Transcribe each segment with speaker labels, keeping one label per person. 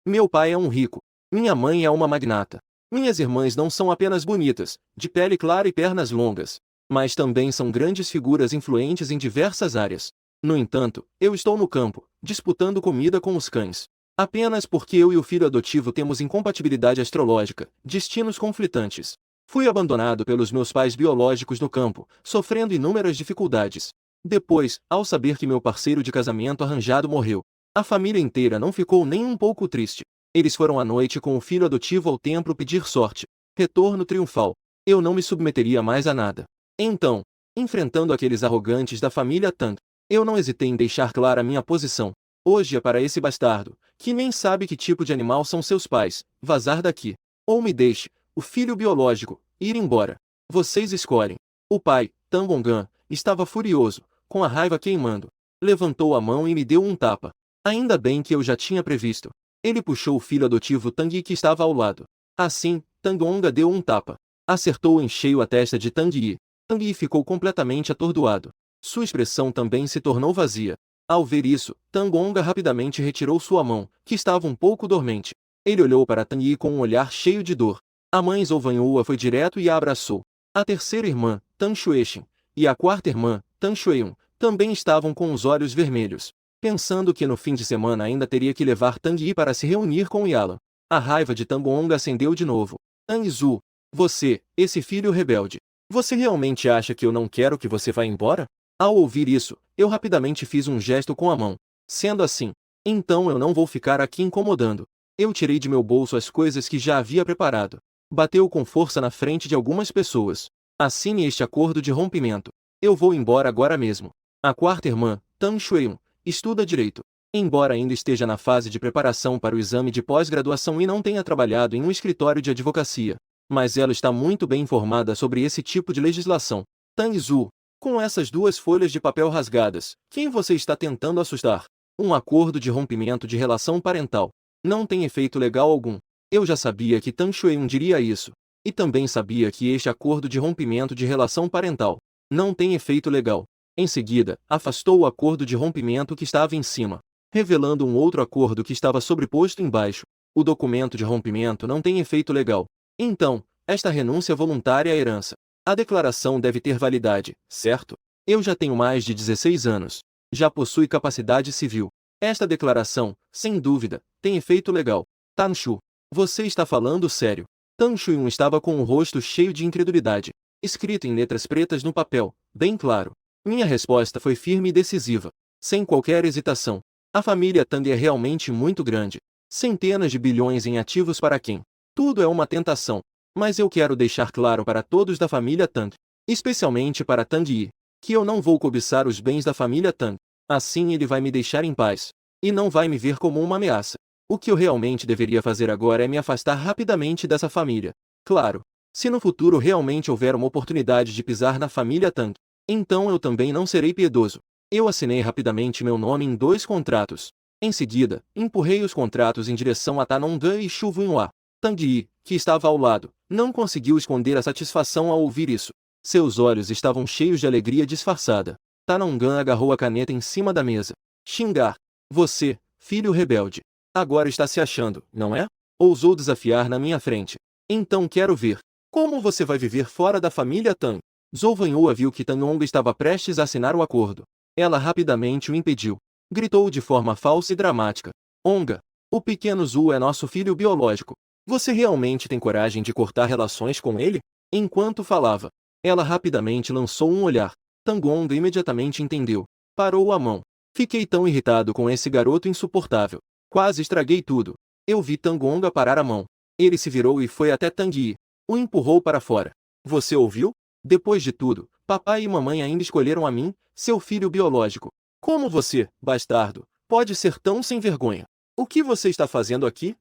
Speaker 1: Meu pai é um rico. Minha mãe é uma magnata. Minhas irmãs não são apenas bonitas, de pele clara e pernas longas, mas também são grandes figuras influentes em diversas áreas. No entanto, eu estou no campo, disputando comida com os cães. Apenas porque eu e o filho adotivo temos incompatibilidade astrológica, destinos conflitantes. Fui abandonado pelos meus pais biológicos no campo, sofrendo inúmeras dificuldades. Depois, ao saber que meu parceiro de casamento arranjado morreu, a família inteira não ficou nem um pouco triste. Eles foram à noite com o filho adotivo ao templo pedir sorte. Retorno triunfal. Eu não me submeteria mais a nada. Então, enfrentando aqueles arrogantes da família Tang, eu não hesitei em deixar clara minha posição. Hoje é para esse bastardo, que nem sabe que tipo de animal são seus pais, vazar daqui. Ou me deixe, o filho biológico, ir embora. Vocês escolhem. O pai, Tambongan, estava furioso, com a raiva queimando. Levantou a mão e me deu um tapa. Ainda bem que eu já tinha previsto. Ele puxou o filho adotivo Tang que estava ao lado. Assim, Tangonga deu um tapa. Acertou em cheio a testa de Tang. Tang ficou completamente atordoado. Sua expressão também se tornou vazia. Ao ver isso, Tangonga rapidamente retirou sua mão, que estava um pouco dormente. Ele olhou para Tang com um olhar cheio de dor. A mãe Zouvanhua foi direto e a abraçou. A terceira irmã, Tan Shueixin, e a quarta irmã, Tan Shueyun, também estavam com os olhos vermelhos, pensando que no fim de semana ainda teria que levar Tang Yi para se reunir com Yalan. A raiva de Tambonga acendeu de novo. Anzu, você, esse filho rebelde. Você realmente acha que eu não quero que você vá embora? Ao ouvir isso, eu rapidamente fiz um gesto com a mão. Sendo assim, então eu não vou ficar aqui incomodando. Eu tirei de meu bolso as coisas que já havia preparado. Bateu com força na frente de algumas pessoas. Assine este acordo de rompimento. Eu vou embora agora mesmo. A quarta irmã, Tan Shueyun, estuda direito. Embora ainda esteja na fase de preparação para o exame de pós-graduação e não tenha trabalhado em um escritório de advocacia, mas ela está muito bem informada sobre esse tipo de legislação. Tang Zhu, com essas duas folhas de papel rasgadas, quem você está tentando assustar? Um acordo de rompimento de relação parental. Não tem efeito legal algum. Eu já sabia que Tan Shueyun diria isso. E também sabia que este acordo de rompimento de relação parental não tem efeito legal. Em seguida, afastou o acordo de rompimento que estava em cima, revelando um outro acordo que estava sobreposto embaixo. O documento de rompimento não tem efeito legal. Então, esta renúncia voluntária à herança. A declaração deve ter validade, certo? Eu já tenho mais de 16 anos. Já possui capacidade civil. Esta declaração, sem dúvida, tem efeito legal. Tanshu, você está falando sério? Tan Shuiyun estava com o rosto cheio de incredulidade. Escrito em letras pretas no papel, bem claro. Minha resposta foi firme e decisiva. Sem qualquer hesitação. A família Tang é realmente muito grande. Centenas de bilhões em ativos para quem? Tudo é uma tentação. Mas eu quero deixar claro para todos da família Tang, especialmente para Tang Yi, que eu não vou cobiçar os bens da família Tang. Assim ele vai me deixar em paz. E não vai me ver como uma ameaça. O que eu realmente deveria fazer agora é me afastar rapidamente dessa família. Claro, se no futuro realmente houver uma oportunidade de pisar na família Tang, então eu também não serei piedoso. Eu assinei rapidamente meu nome em 2 contratos. Em seguida, empurrei os contratos em direção a Tanong'an e Shu Wenhua. Tang Yi, que estava ao lado, não conseguiu esconder a satisfação ao ouvir isso. Seus olhos estavam cheios de alegria disfarçada. Tanong'an agarrou a caneta em cima da mesa. Xingar. Você, filho rebelde. Agora está se achando, não é? Ousou desafiar na minha frente. Então quero ver. Como você vai viver fora da família Tang? Zhou Wenhua viu que Tanong estava prestes a assinar o acordo. Ela rapidamente o impediu. Gritou de forma falsa e dramática. Onga, o pequeno Zhu é nosso filho biológico. Você realmente tem coragem de cortar relações com ele? Enquanto falava, ela rapidamente lançou um olhar. Tangonga imediatamente entendeu. Parou a mão. Fiquei tão irritado com esse garoto insuportável. Quase estraguei tudo. Eu vi Tangonga parar a mão. Ele se virou e foi até Tang Yi. O empurrou para fora. Você ouviu? Depois de tudo, papai e mamãe ainda escolheram a mim, seu filho biológico. Como você, bastardo, pode ser tão sem vergonha? O que você está fazendo aqui?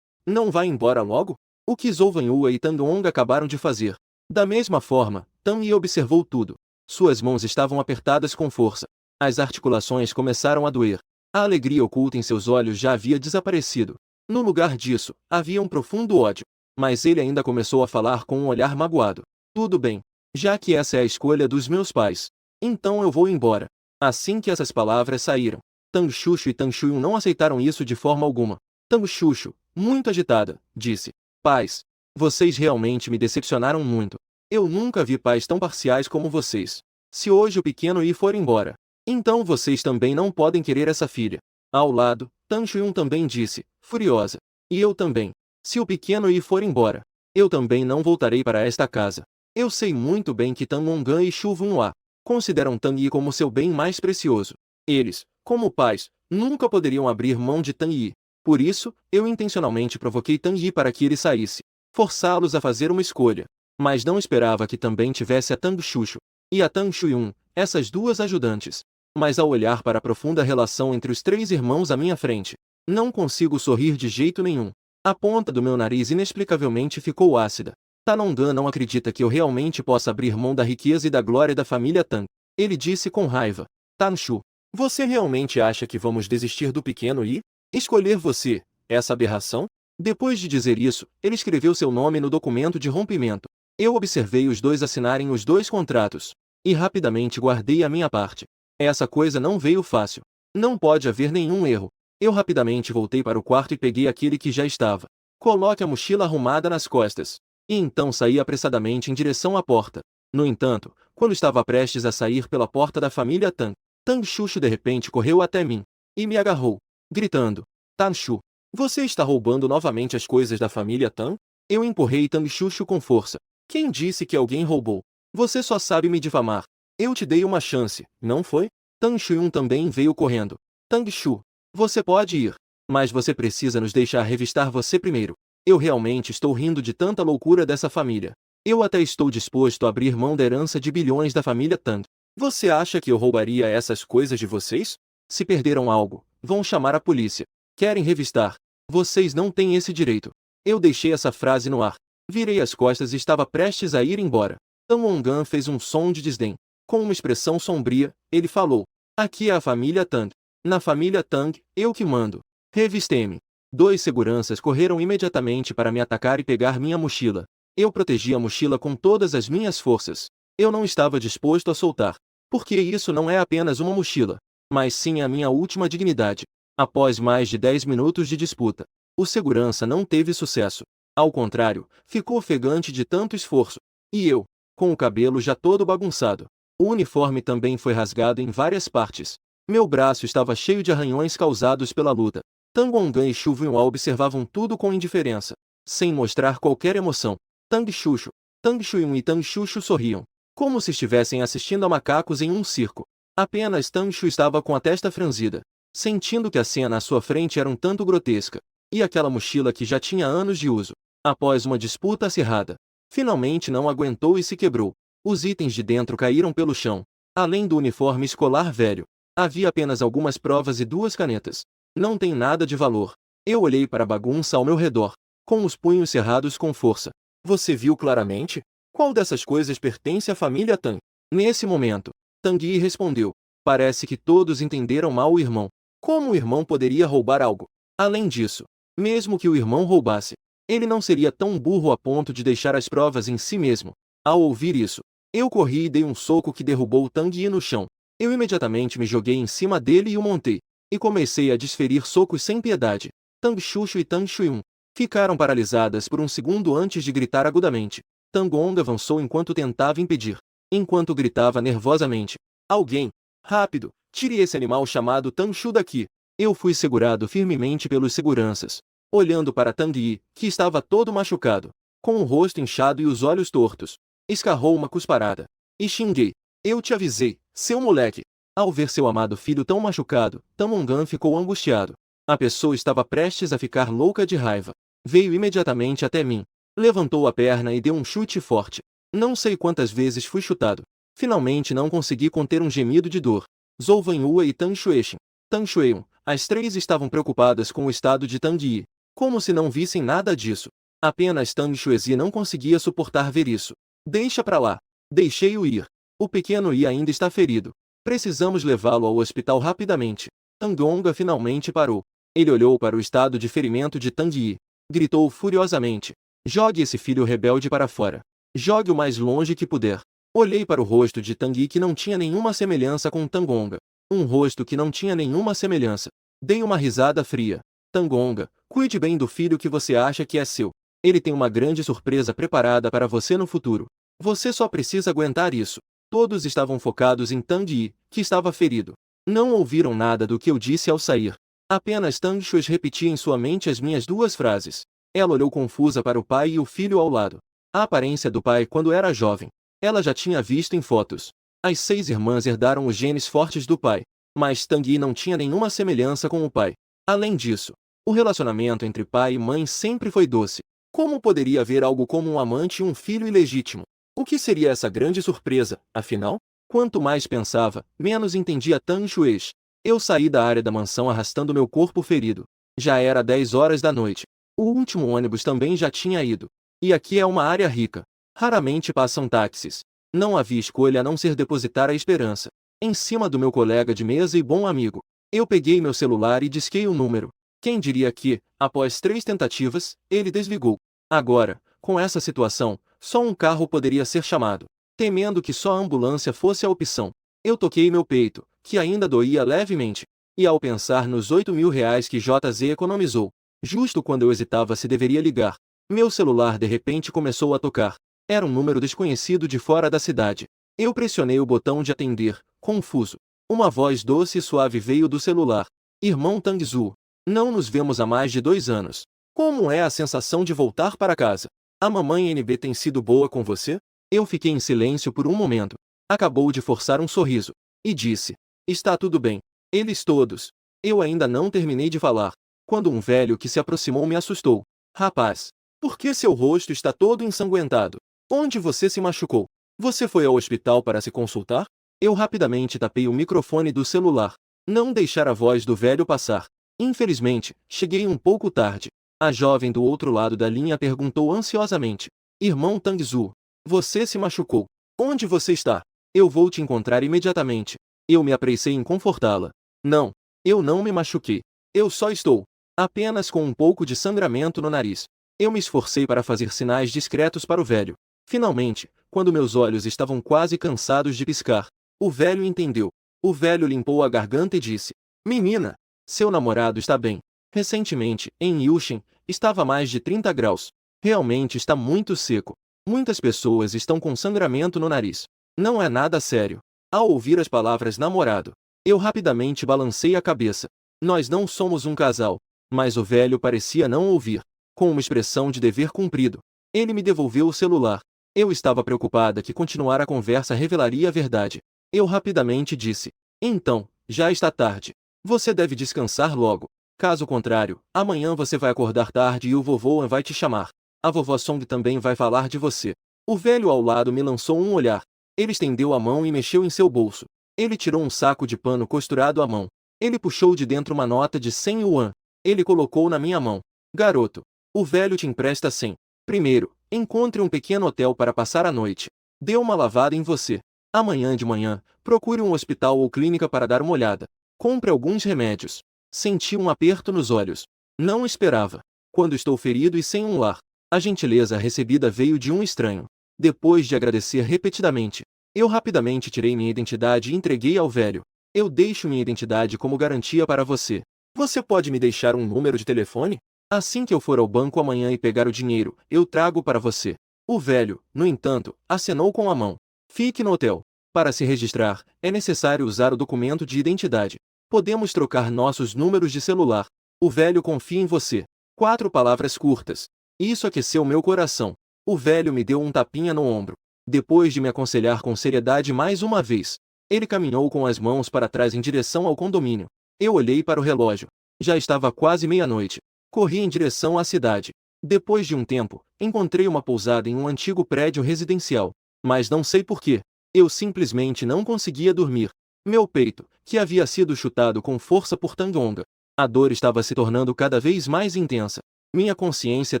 Speaker 1: Não vai embora logo? O que Zhou Wenhua e Tangonga acabaram de fazer. Da mesma forma, Tang Yi observou tudo. Suas mãos estavam apertadas com força. As articulações começaram a doer. A alegria oculta em seus olhos já havia desaparecido. No lugar disso, havia um profundo ódio. Mas ele ainda começou a falar com um olhar magoado. Tudo bem. Já que essa é a escolha dos meus pais, então eu vou embora. Assim que essas palavras saíram, Tang Xuxu e Tang Shuiyun não aceitaram isso de forma alguma. Tang Xuxu, muito agitada, disse: Pais, vocês realmente me decepcionaram muito. Eu nunca vi pais tão parciais como vocês. Se hoje o pequeno Yi for embora, então vocês também não podem querer essa filha. Ao lado, Tang Shuiyun também disse, furiosa: E eu também. Se o pequeno Yi for embora, eu também não voltarei para esta casa. Eu sei muito bem que Tang Ongan e Shu Vunhua consideram Tang Yi como seu bem mais precioso. Eles, como pais, nunca poderiam abrir mão de Tang Yi. Por isso, eu intencionalmente provoquei Tang Yi para que ele saísse, forçá-los a fazer uma escolha. Mas não esperava que também tivesse a Tang Xuxu e a Tang Shuiyun, essas duas ajudantes. Mas ao olhar para a profunda relação entre os três irmãos à minha frente, não consigo sorrir de jeito nenhum. A ponta do meu nariz inexplicavelmente ficou ácida. Tanongan não acredita que eu realmente possa abrir mão da riqueza e da glória da família Tang. Ele disse com raiva: Tanshu, você realmente acha que vamos desistir do pequeno Yi? Escolher você, essa aberração? Depois de dizer isso, ele escreveu seu nome no documento de rompimento. Eu observei os dois assinarem os dois contratos. E rapidamente guardei a minha parte. Essa coisa não veio fácil. Não pode haver nenhum erro. Eu rapidamente voltei para o quarto e peguei aquele que já estava. Coloque a mochila arrumada nas costas. E então saí apressadamente em direção à porta. No entanto, quando estava prestes a sair pela porta da família Tang, Tang Xuxu de repente correu até mim e me agarrou, gritando: Tanshu, você está roubando novamente as coisas da família Tang? Eu empurrei Tang Xuxu com força. Quem disse que alguém roubou? Você só sabe me difamar. Eu te dei uma chance, não foi? Tang Shuiyun também veio correndo. Tang Shu, você pode ir, mas você precisa nos deixar revistar você primeiro. Eu realmente estou rindo de tanta loucura dessa família. Eu até estou disposto a abrir mão da herança de bilhões da família Tang. Você acha que eu roubaria essas coisas de vocês? Se perderam algo, vão chamar a polícia. Querem revistar? Vocês não têm esse direito. Eu deixei essa frase no ar. Virei as costas e estava prestes a ir embora. Tang Ongan fez um som de desdém. Com uma expressão sombria, ele falou: Aqui é a família Tang. Na família Tang, eu que mando. Revistei-me. Dois seguranças correram imediatamente para me atacar e pegar minha mochila. Eu protegi a mochila com todas as minhas forças. Eu não estava disposto a soltar. Porque isso não é apenas uma mochila, mas sim a minha última dignidade. Após mais de 10 minutos de disputa, o segurança não teve sucesso. Ao contrário, ficou ofegante de tanto esforço. E eu, com o cabelo já todo bagunçado. O uniforme também foi rasgado em várias partes. Meu braço estava cheio de arranhões causados pela luta. Tang Ongan e Shu Vunhua observavam tudo com indiferença, sem mostrar qualquer emoção. Tang Xuxu, Tang Shuiyun e Tang Xuxu sorriam, como se estivessem assistindo a macacos em um circo. Apenas Tang Shu estava com a testa franzida, sentindo que a cena à sua frente era um tanto grotesca. E aquela mochila que já tinha anos de uso, após uma disputa acirrada, finalmente não aguentou e se quebrou. Os itens de dentro caíram pelo chão. Além do uniforme escolar velho, havia apenas algumas provas e 2 canetas. Não tem nada de valor. Eu olhei para a bagunça ao meu redor, com os punhos cerrados com força. Você viu claramente? Qual dessas coisas pertence à família Tang? Nesse momento, Tang Yi respondeu: Parece que todos entenderam mal o irmão. Como o irmão poderia roubar algo? Além disso, mesmo que o irmão roubasse, ele não seria tão burro a ponto de deixar as provas em si mesmo. Ao ouvir isso, eu corri e dei um soco que derrubou Tang Yi no chão. Eu imediatamente me joguei em cima dele e o montei. E comecei a desferir socos sem piedade. Tang Xuxu e Tang Shuiyun ficaram paralisadas por um segundo antes de gritar agudamente. Tang Onga avançou enquanto tentava impedir. Enquanto gritava nervosamente: Alguém! Rápido! Tire esse animal chamado Tang Shu daqui! Eu fui segurado firmemente pelos seguranças. Olhando para Tang Yi, que estava todo machucado, com o rosto inchado e os olhos tortos. Escarrou uma cusparada. E xinguei: Eu te avisei, seu moleque! Ao ver seu amado filho tão machucado, Tang Ongan ficou angustiado. A pessoa estava prestes a ficar louca de raiva. Veio imediatamente até mim. Levantou a perna e deu um chute forte. Não sei quantas vezes fui chutado. Finalmente não consegui conter um gemido de dor. Zhou Vanhua e Tang Xuexin, Tang Shuiyun, as três estavam preocupadas com o estado de Tang Yi, como se não vissem nada disso. Apenas Tang Xuezi não conseguia suportar ver isso. Deixa pra lá. Deixei-o ir. O pequeno Yi ainda está ferido. Precisamos levá-lo ao hospital rapidamente. Tang Onga finalmente parou. Ele olhou para o estado de ferimento de Tang Yi. Gritou furiosamente: Jogue esse filho rebelde para fora. Jogue o mais longe que puder. Olhei para o rosto de Tang Yi que não tinha nenhuma semelhança com Tang Onga. Um rosto que não tinha nenhuma semelhança. Dei uma risada fria. Tang Onga, Cuide bem do filho que você acha que é seu. Ele tem uma grande surpresa preparada para você no futuro. Você só precisa aguentar isso. Todos estavam focados em Tang Yi, que estava ferido. Não ouviram nada do que eu disse ao sair. Apenas Tang Shuai repetia em sua mente as minhas duas frases. Ela olhou confusa para o pai e o filho ao lado. A aparência do pai quando era jovem. Ela já tinha visto em fotos. As 6 irmãs herdaram os genes fortes do pai. Mas Tang Yi não tinha nenhuma semelhança com o pai. Além disso, o relacionamento entre pai e mãe sempre foi doce. Como poderia haver algo como um amante e um filho ilegítimo? O que seria essa grande surpresa, afinal? Quanto mais pensava, menos entendia Tang Shuai. Eu saí da área da mansão arrastando meu corpo ferido. Já era 10 horas da noite. O último ônibus também já tinha ido. E aqui é uma área rica. Raramente passam táxis. Não havia escolha a não ser depositar a esperança em cima do meu colega de mesa e bom amigo. Eu peguei meu celular e disquei o número. Quem diria que, após 3 tentativas, ele desligou. Agora, com essa situação, só um carro poderia ser chamado. Temendo que só a ambulância fosse a opção, eu toquei meu peito, que ainda doía levemente. E ao pensar nos R$ 8.000 que JZ economizou, justo quando eu hesitava se deveria ligar, meu celular de repente começou a tocar. Era um número desconhecido de fora da cidade. Eu pressionei o botão de atender, confuso. Uma voz doce e suave veio do celular. Irmão Tangzu, não nos vemos há mais de 2 anos. Como é a sensação de voltar para casa? A mamãe NB tem sido boa com você? Eu fiquei em silêncio por um momento. Acabou de forçar um sorriso. E disse: está tudo bem. Eles todos. Eu ainda não terminei de falar, quando um velho que se aproximou me assustou. Rapaz, por que seu rosto está todo ensanguentado? Onde você se machucou? Você foi ao hospital para se consultar? Eu rapidamente tapei o microfone do celular. Não deixar a voz do velho passar. Infelizmente, cheguei um pouco tarde. A jovem do outro lado da linha perguntou ansiosamente: Irmão Tangzu, você se machucou? Onde você está? Eu vou te encontrar imediatamente. Eu me apressei em confortá-la. Não, eu não me machuquei. Eu só estou apenas com um pouco de sangramento no nariz. Eu me esforcei para fazer sinais discretos para o velho. Finalmente, quando meus olhos estavam quase cansados de piscar, o velho entendeu. O velho limpou a garganta e disse: Menina, seu namorado está bem. Recentemente, em Yushin, estava mais de 30 graus. Realmente está muito seco. Muitas pessoas estão com sangramento no nariz. Não é nada sério. Ao ouvir as palavras namorado, eu rapidamente balancei a cabeça. Nós não somos um casal. Mas o velho parecia não ouvir. Com uma expressão de dever cumprido, ele me devolveu o celular. Eu estava preocupada que continuar a conversa revelaria a verdade. Eu rapidamente disse: então, já está tarde. Você deve descansar logo. Caso contrário, amanhã você vai acordar tarde e o vovô vai te chamar. A vovó Song também vai falar de você. O velho ao lado me lançou um olhar. Ele estendeu a mão e mexeu em seu bolso. Ele tirou um saco de pano costurado à mão. Ele puxou de dentro uma nota de 100 yuan. Ele colocou na minha mão. Garoto, o velho te empresta 100. Primeiro, encontre um pequeno hotel para passar a noite. Dê uma lavada em você. Amanhã de manhã, procure um hospital ou clínica para dar uma olhada. Compre alguns remédios. Senti um aperto nos olhos. Não esperava. Quando estou ferido e sem um lar, a gentileza recebida veio de um estranho. Depois de agradecer repetidamente, eu rapidamente tirei minha identidade e entreguei ao velho. Eu deixo minha identidade como garantia para você. Você pode me deixar um número de telefone? Assim que eu for ao banco amanhã e pegar o dinheiro, eu trago para você. O velho, no entanto, acenou com a mão. Fique no hotel. Para se registrar, é necessário usar o documento de identidade. Podemos trocar nossos números de celular. O velho confia em você. 4 palavras curtas. Isso aqueceu meu coração. O velho me deu um tapinha no ombro. Depois de me aconselhar com seriedade mais uma vez, ele caminhou com as mãos para trás em direção ao condomínio. Eu olhei para o relógio. Já estava quase meia-noite. Corri em direção à cidade. Depois de um tempo, encontrei uma pousada em um antigo prédio residencial. Mas não sei porquê. Eu simplesmente não conseguia dormir. Meu peito, que havia sido chutado com força por Tangonga. A dor estava se tornando cada vez mais intensa. Minha consciência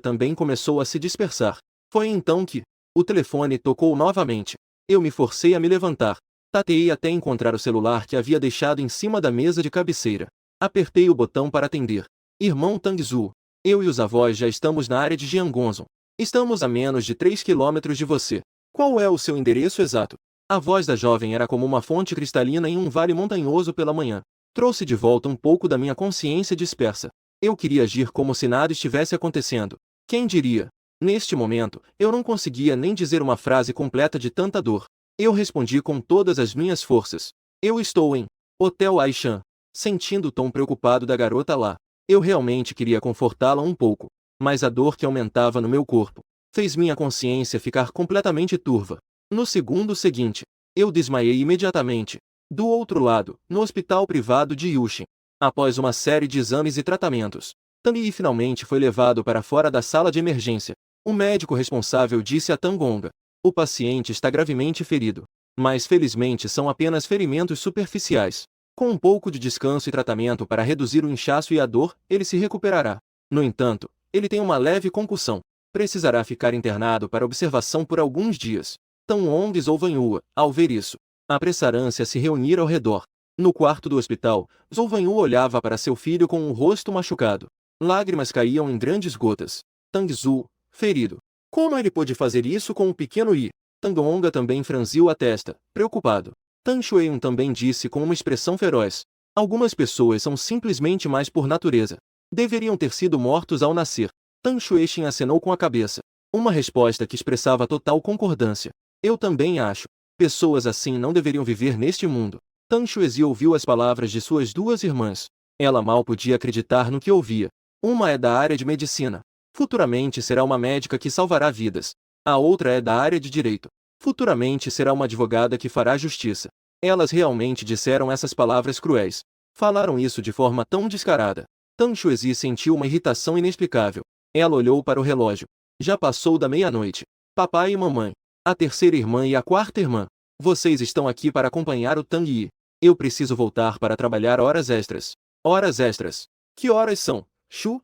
Speaker 1: também começou a se dispersar. Foi então que o telefone tocou novamente. Eu me forcei a me levantar. Tateei até encontrar o celular que havia deixado em cima da mesa de cabeceira. Apertei o botão para atender. Irmão Tangzu, eu e os avós já estamos na área de Jiangonzon. Estamos a menos de 3 quilômetros de você. Qual é o seu endereço exato? A voz da jovem era como uma fonte cristalina em um vale montanhoso pela manhã. Trouxe de volta um pouco da minha consciência dispersa. Eu queria agir como se nada estivesse acontecendo. Quem diria? Neste momento, eu não conseguia nem dizer uma frase completa de tanta dor. Eu respondi com todas as minhas forças. Eu estou em Hotel Aishan. Sentindo o tom preocupado da garota lá. Eu realmente queria confortá-la um pouco. Mas a dor que aumentava no meu corpo fez minha consciência ficar completamente turva. No segundo seguinte, eu desmaiei imediatamente. Do outro lado, no hospital privado de Yushin. Após uma série de exames e tratamentos, Tang finalmente foi levado para fora da sala de emergência. O médico responsável disse a Tangonga: o paciente está gravemente ferido. Mas felizmente são apenas ferimentos superficiais. Com um pouco de descanso e tratamento para reduzir o inchaço e a dor, ele se recuperará. No entanto, ele tem uma leve concussão. Precisará ficar internado para observação por alguns dias. Tang e Zhou ao ver isso, apressaram-se a se reunir ao redor. No quarto do hospital, Zhou olhava para seu filho com o rosto machucado. Lágrimas caíam em grandes gotas. Tang Zhu, ferido. Como ele pôde fazer isso com o pequeno Yi? Tangonga também franziu a testa, preocupado. Tan Shueyan também disse com uma expressão feroz: algumas pessoas são simplesmente mais por natureza. Deveriam ter sido mortos ao nascer. Tan Shueyan acenou com a cabeça. Uma resposta que expressava total concordância. Eu também acho. Pessoas assim não deveriam viver neste mundo. Tan Shuezi ouviu as palavras de suas duas irmãs. Ela mal podia acreditar no que ouvia. Uma é da área de medicina. Futuramente será uma médica que salvará vidas. A outra é da área de direito. Futuramente será uma advogada que fará justiça. Elas realmente disseram essas palavras cruéis. Falaram isso de forma tão descarada. Tan Shuezi sentiu uma irritação inexplicável. Ela olhou para o relógio. Já passou da meia-noite. Papai e mamãe, a terceira irmã e a quarta irmã, vocês estão aqui para acompanhar o Tang Yi. Eu preciso voltar para trabalhar horas extras. Horas extras? Que horas são, Shu?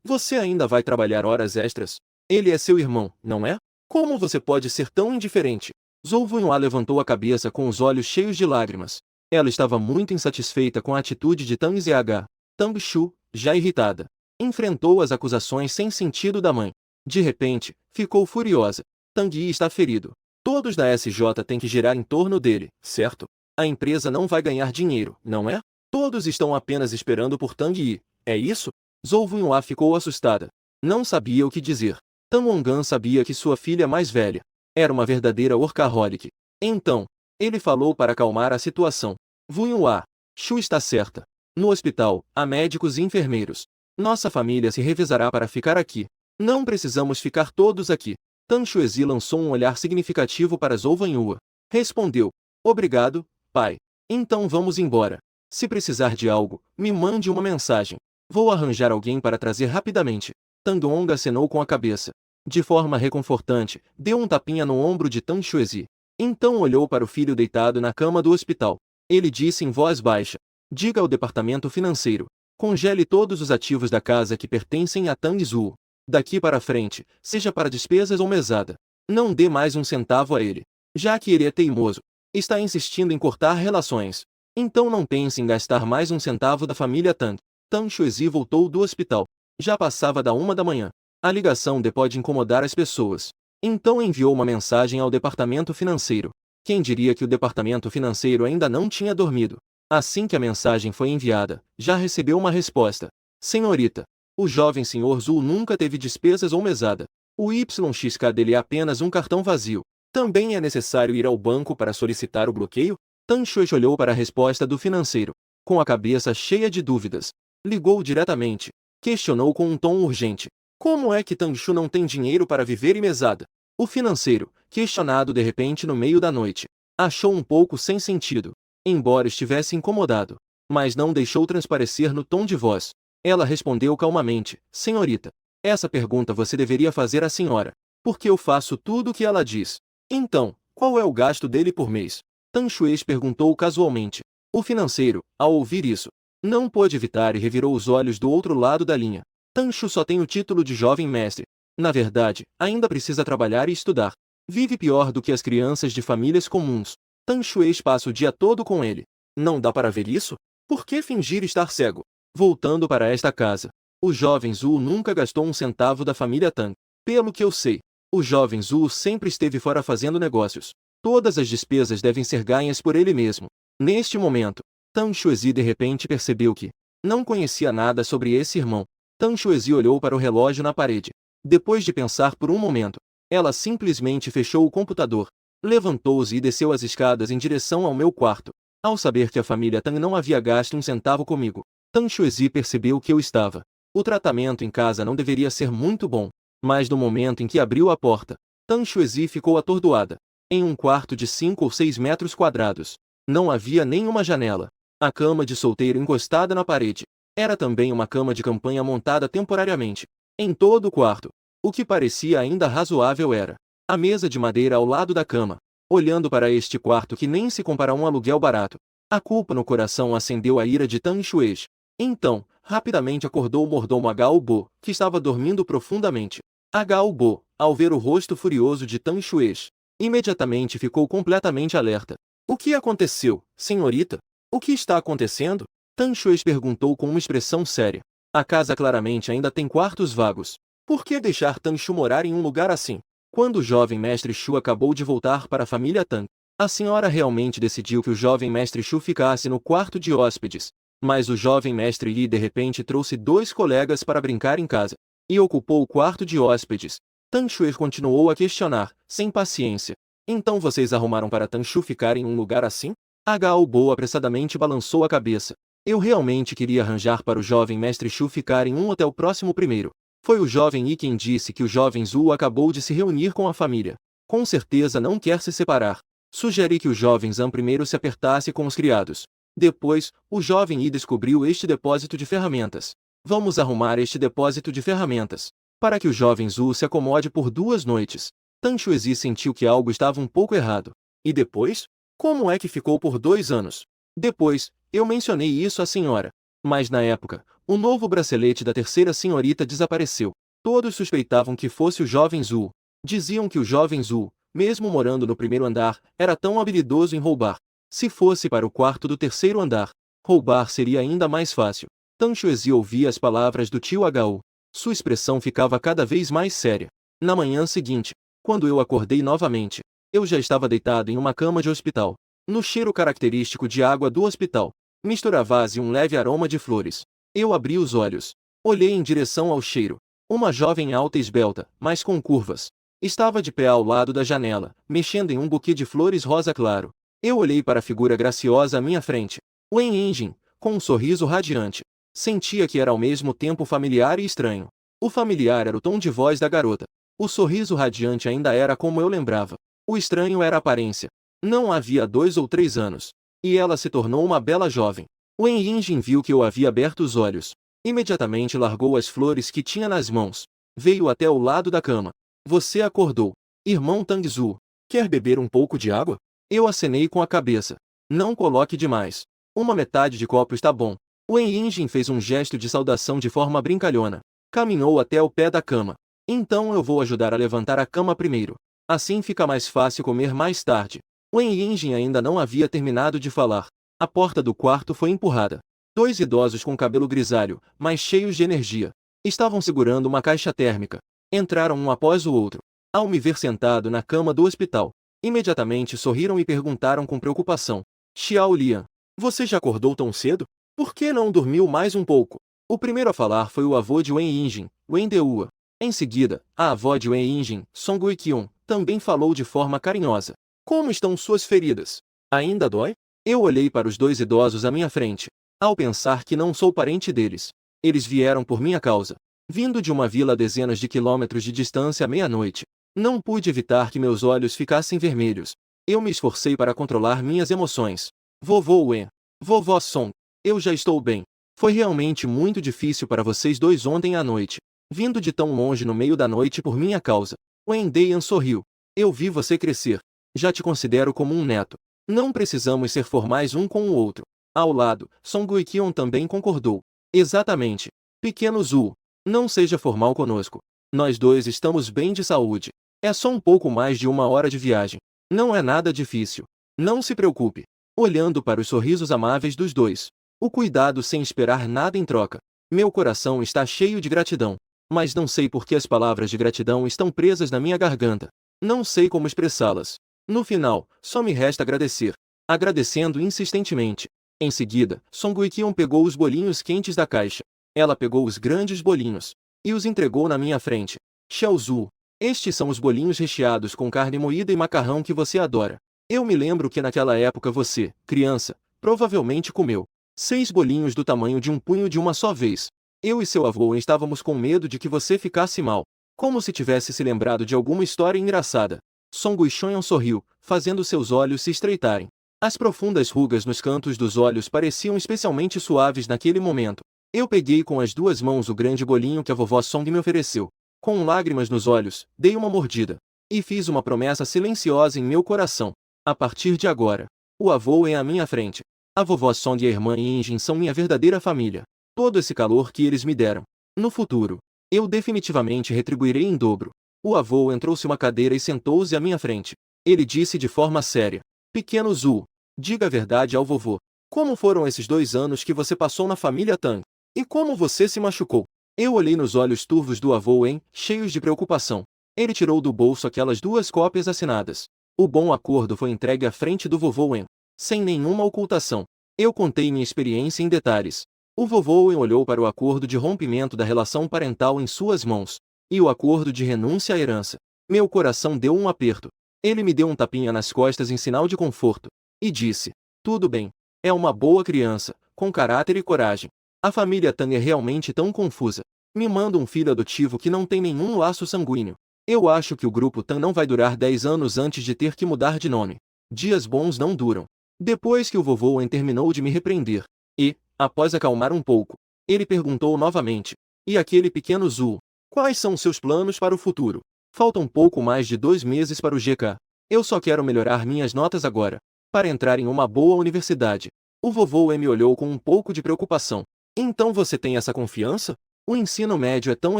Speaker 1: Você ainda vai trabalhar horas extras? Ele é seu irmão, não é? Como você pode ser tão indiferente? Zhou Yunhua levantou a cabeça com os olhos cheios de lágrimas. Ela estava muito insatisfeita com a atitude de Tang Zh. Tang Shu, já irritada, enfrentou as acusações sem sentido da mãe. De repente, ficou furiosa. Tang Yi está ferido. Todos da SJ têm que girar em torno dele, certo? A empresa não vai ganhar dinheiro, não é? Todos estão apenas esperando por Tang Yi, é isso? Zhou Yunhua ficou assustada. Não sabia o que dizer. Tan Wongan sabia que sua filha mais velha era uma verdadeira workaholic. Então, ele falou para acalmar a situação. Yunhua, Shu está certa. No hospital, há médicos e enfermeiros. Nossa família se revezará para ficar aqui. Não precisamos ficar todos aqui. Tan Shuezi lançou um olhar significativo para Zhou Yunhua. Respondeu: obrigado, pai. Então vamos embora. Se precisar de algo, me mande uma mensagem. Vou arranjar alguém para trazer rapidamente. Tangong acenou com a cabeça. De forma reconfortante, deu um tapinha no ombro de Tan Shuezi. Então olhou para o filho deitado na cama do hospital. Ele disse em voz baixa: diga ao departamento financeiro: congele todos os ativos da casa que pertencem a Tang Zhu. Daqui para frente, seja para despesas ou mesada. Não dê mais um centavo a ele. Já que ele é teimoso, está insistindo em cortar relações. Então não pense em gastar mais um centavo da família Tang. Tan Shuezi voltou do hospital. Já passava da 1 da manhã. A ligação pode incomodar as pessoas. Então enviou uma mensagem ao departamento financeiro. Quem diria que o departamento financeiro ainda não tinha dormido? Assim que a mensagem foi enviada, já recebeu uma resposta. Senhorita, o jovem senhor Zhu nunca teve despesas ou mesada. O YXK dele é apenas um cartão vazio. Também é necessário ir ao banco para solicitar o bloqueio? Tan Shueji olhou para a resposta do financeiro, com a cabeça cheia de dúvidas. Ligou diretamente. Questionou com um tom urgente. Como é que Tang Shu não tem dinheiro para viver e mesada? O financeiro, questionado de repente no meio da noite, achou um pouco sem sentido, embora estivesse incomodado, mas não deixou transparecer no tom de voz. Ela respondeu calmamente: senhorita, essa pergunta você deveria fazer à senhora, porque eu faço tudo o que ela diz. Então, qual é o gasto dele por mês? Tan Shueji perguntou casualmente. O financeiro, ao ouvir isso, não pôde evitar e revirou os olhos do outro lado da linha. Tan Shu só tem o título de jovem mestre. Na verdade, ainda precisa trabalhar e estudar. Vive pior do que as crianças de famílias comuns. Tan Shueji passa o dia todo com ele. Não dá para ver isso? Por que fingir estar cego? Voltando para esta casa, o jovem Zhu nunca gastou um centavo da família Tang. Pelo que eu sei, o jovem Zhu sempre esteve fora fazendo negócios. Todas as despesas devem ser ganhas por ele mesmo. Neste momento, Tan Shueji de repente percebeu que Não conhecia nada sobre esse irmão. Tan Xuezi olhou para o relógio na parede. Depois de pensar por um momento, ela simplesmente fechou o computador, levantou-se e desceu as escadas em direção ao meu quarto. Ao saber que a família Tan não havia gasto um centavo comigo, Tan Xuezi percebeu que eu estava. O tratamento em casa não deveria ser muito bom, mas no momento em que abriu a porta, Tan Xuezi ficou atordoada. Em um quarto de 5 ou 6 metros quadrados, não havia nenhuma janela. A cama de solteiro encostada na parede. Era também uma cama de campanha montada temporariamente. Em todo o quarto, o que parecia ainda razoável era a mesa de madeira ao lado da cama. Olhando para este quarto que nem se compara a um aluguel barato, a culpa no coração acendeu a ira de Tan Xuezi. Então, rapidamente acordou o mordomo Hao Bo, que estava dormindo profundamente. Hao Bo, ao ver o rosto furioso de Tan Xuezi, imediatamente ficou completamente alerta. O que aconteceu, senhorita? O que está acontecendo? Tan Xuezi perguntou com uma expressão séria. A casa claramente ainda tem quartos vagos. Por que deixar Tan Xu morar em um lugar assim? Quando o jovem mestre Xu acabou de voltar para a família Tan, a senhora realmente decidiu que o jovem mestre Xu ficasse no quarto de hóspedes. Mas o jovem mestre Yi de repente trouxe 2 colegas para brincar em casa e ocupou o quarto de hóspedes. Tan Xuezi continuou a questionar, sem paciência. Então vocês arrumaram para Tan Xu ficar em um lugar assim? Hao Bo apressadamente balançou a cabeça. Eu realmente queria arranjar para o jovem mestre Xu ficar em um hotel próximo primeiro. Foi o jovem Yi quem disse que o jovem Zhu acabou de se reunir com a família. Com certeza não quer se separar. Sugeri que o jovem Zhan primeiro se apertasse com os criados. Depois, o jovem Yi descobriu este depósito de ferramentas. Vamos arrumar este depósito de ferramentas, para que o jovem Zhu se acomode por 2 noites. Tan Xuezi sentiu que algo estava um pouco errado. E depois? Como é que ficou por 2 anos? Depois, eu mencionei isso à senhora. Mas na época, o novo bracelete da terceira senhorita desapareceu. Todos suspeitavam que fosse o jovem Zhu. Diziam que o jovem Zhu, mesmo morando no primeiro andar, era tão habilidoso em roubar. Se fosse para o quarto do terceiro andar, roubar seria ainda mais fácil. Tan Xuezi ouvia as palavras do tio Hao. Sua expressão ficava cada vez mais séria. Na manhã seguinte, quando eu acordei novamente, eu já estava deitado em uma cama de hospital. No cheiro característico de água do hospital, misturava-se um leve aroma de flores. Eu abri os olhos. Olhei em direção ao cheiro. Uma jovem alta e esbelta, mas com curvas, estava de pé ao lado da janela, mexendo em um buquê de flores rosa claro. Eu olhei para a figura graciosa à minha frente. Wen Yinjin, com um sorriso radiante. Sentia que era ao mesmo tempo familiar e estranho. O familiar era o tom de voz da garota. O sorriso radiante ainda era como eu lembrava. O estranho era a aparência. Não havia 2 ou 3 anos. E ela se tornou uma bela jovem. Wen Yinjin viu que eu havia aberto os olhos. Imediatamente largou as flores que tinha nas mãos. Veio até o lado da cama. Você acordou. Irmão Tangzu. Quer beber um pouco de água? Eu acenei com a cabeça. Não coloque demais. Uma metade de copo está bom. Wen Yinjin fez um gesto de saudação de forma brincalhona. Caminhou até o pé da cama. Então eu vou ajudar a levantar a cama primeiro. Assim fica mais fácil comer mais tarde. Wen Yinjin ainda não havia terminado de falar. A porta do quarto foi empurrada. 2 idosos com cabelo grisalho, mas cheios de energia, estavam segurando uma caixa térmica. Entraram um após o outro. Ao me ver sentado na cama do hospital, imediatamente sorriram e perguntaram com preocupação. Xiao Lian, você já acordou tão cedo? Por que não dormiu mais um pouco? O primeiro a falar foi o avô de Wen Yinjin, Wen Deua. Em seguida, a avó de Wen Yinjin, Song Guiqian, também falou de forma carinhosa. Como estão suas feridas? Ainda dói? Eu olhei para os 2 idosos à minha frente, ao pensar que não sou parente deles. Eles vieram por minha causa. Vindo de uma vila a dezenas de quilômetros de distância à meia-noite, não pude evitar que meus olhos ficassem vermelhos. Eu me esforcei para controlar minhas emoções. Vovô Wen, vovó Song, eu já estou bem. Foi realmente muito difícil para vocês 2 ontem à noite. Vindo de tão longe no meio da noite por minha causa. Wen Deian sorriu. Eu vi você crescer. Já te considero como um neto. Não precisamos ser formais um com o outro. Ao lado, Song Guiqian também concordou. Exatamente. Pequeno Zhu, não seja formal conosco. Nós 2 estamos bem de saúde. É só um pouco mais de 1 hora de viagem. Não é nada difícil. Não se preocupe. Olhando para os sorrisos amáveis dos 2. O cuidado sem esperar nada em troca. Meu coração está cheio de gratidão. Mas não sei por que as palavras de gratidão estão presas na minha garganta. Não sei como expressá-las. No final, só me resta agradecer. Agradecendo insistentemente. Em seguida, Song Wei-kyon pegou os bolinhos quentes da caixa. Ela pegou os grandes bolinhos e os entregou na minha frente. Xiaozu, estes são os bolinhos recheados com carne moída e macarrão que você adora. Eu me lembro que naquela época você, criança, provavelmente comeu 6 bolinhos do tamanho de um punho de uma só vez. Eu e seu avô estávamos com medo de que você ficasse mal, como se tivesse se lembrado de alguma história engraçada. Song Wei-kyon sorriu, fazendo seus olhos se estreitarem. As profundas rugas nos cantos dos olhos pareciam especialmente suaves naquele momento. Eu peguei com as 2 mãos o grande bolinho que a vovó Song me ofereceu. Com lágrimas nos olhos, dei uma mordida. E fiz uma promessa silenciosa em meu coração. A partir de agora, o avô é à minha frente. A vovó Song e a irmã Yinjin são minha verdadeira família. Todo esse calor que eles me deram. No futuro, eu definitivamente retribuirei em dobro. O avô entrou-se uma cadeira e sentou-se à minha frente. Ele disse de forma séria: Pequeno Zhu, diga a verdade ao vovô. Como foram esses 2 anos que você passou na família Tang? E como você se machucou? Eu olhei nos olhos turvos do avô Wen, cheios de preocupação. Ele tirou do bolso aquelas 2 cópias assinadas. O bom acordo foi entregue à frente do vovô Wen, sem nenhuma ocultação. Eu contei minha experiência em detalhes. O vovô Wen olhou para o acordo de rompimento da relação parental em suas mãos, e o acordo de renúncia à herança. Meu coração deu um aperto. Ele me deu um tapinha nas costas em sinal de conforto, e disse: Tudo bem. É uma boa criança, com caráter e coragem. A família Tang é realmente tão confusa. Me manda um filho adotivo que não tem nenhum laço sanguíneo. Eu acho que o grupo Tang não vai durar 10 anos antes de ter que mudar de nome. Dias bons não duram. Depois que o vovô Wen terminou de me repreender, e, após acalmar um pouco, ele perguntou novamente: E aquele pequeno Zhu? Quais são seus planos para o futuro? Faltam pouco mais de 2 meses para o GK. Eu só quero melhorar minhas notas agora, para entrar em uma boa universidade. O vovô Wen me olhou com um pouco de preocupação. Então você tem essa confiança? O ensino médio é tão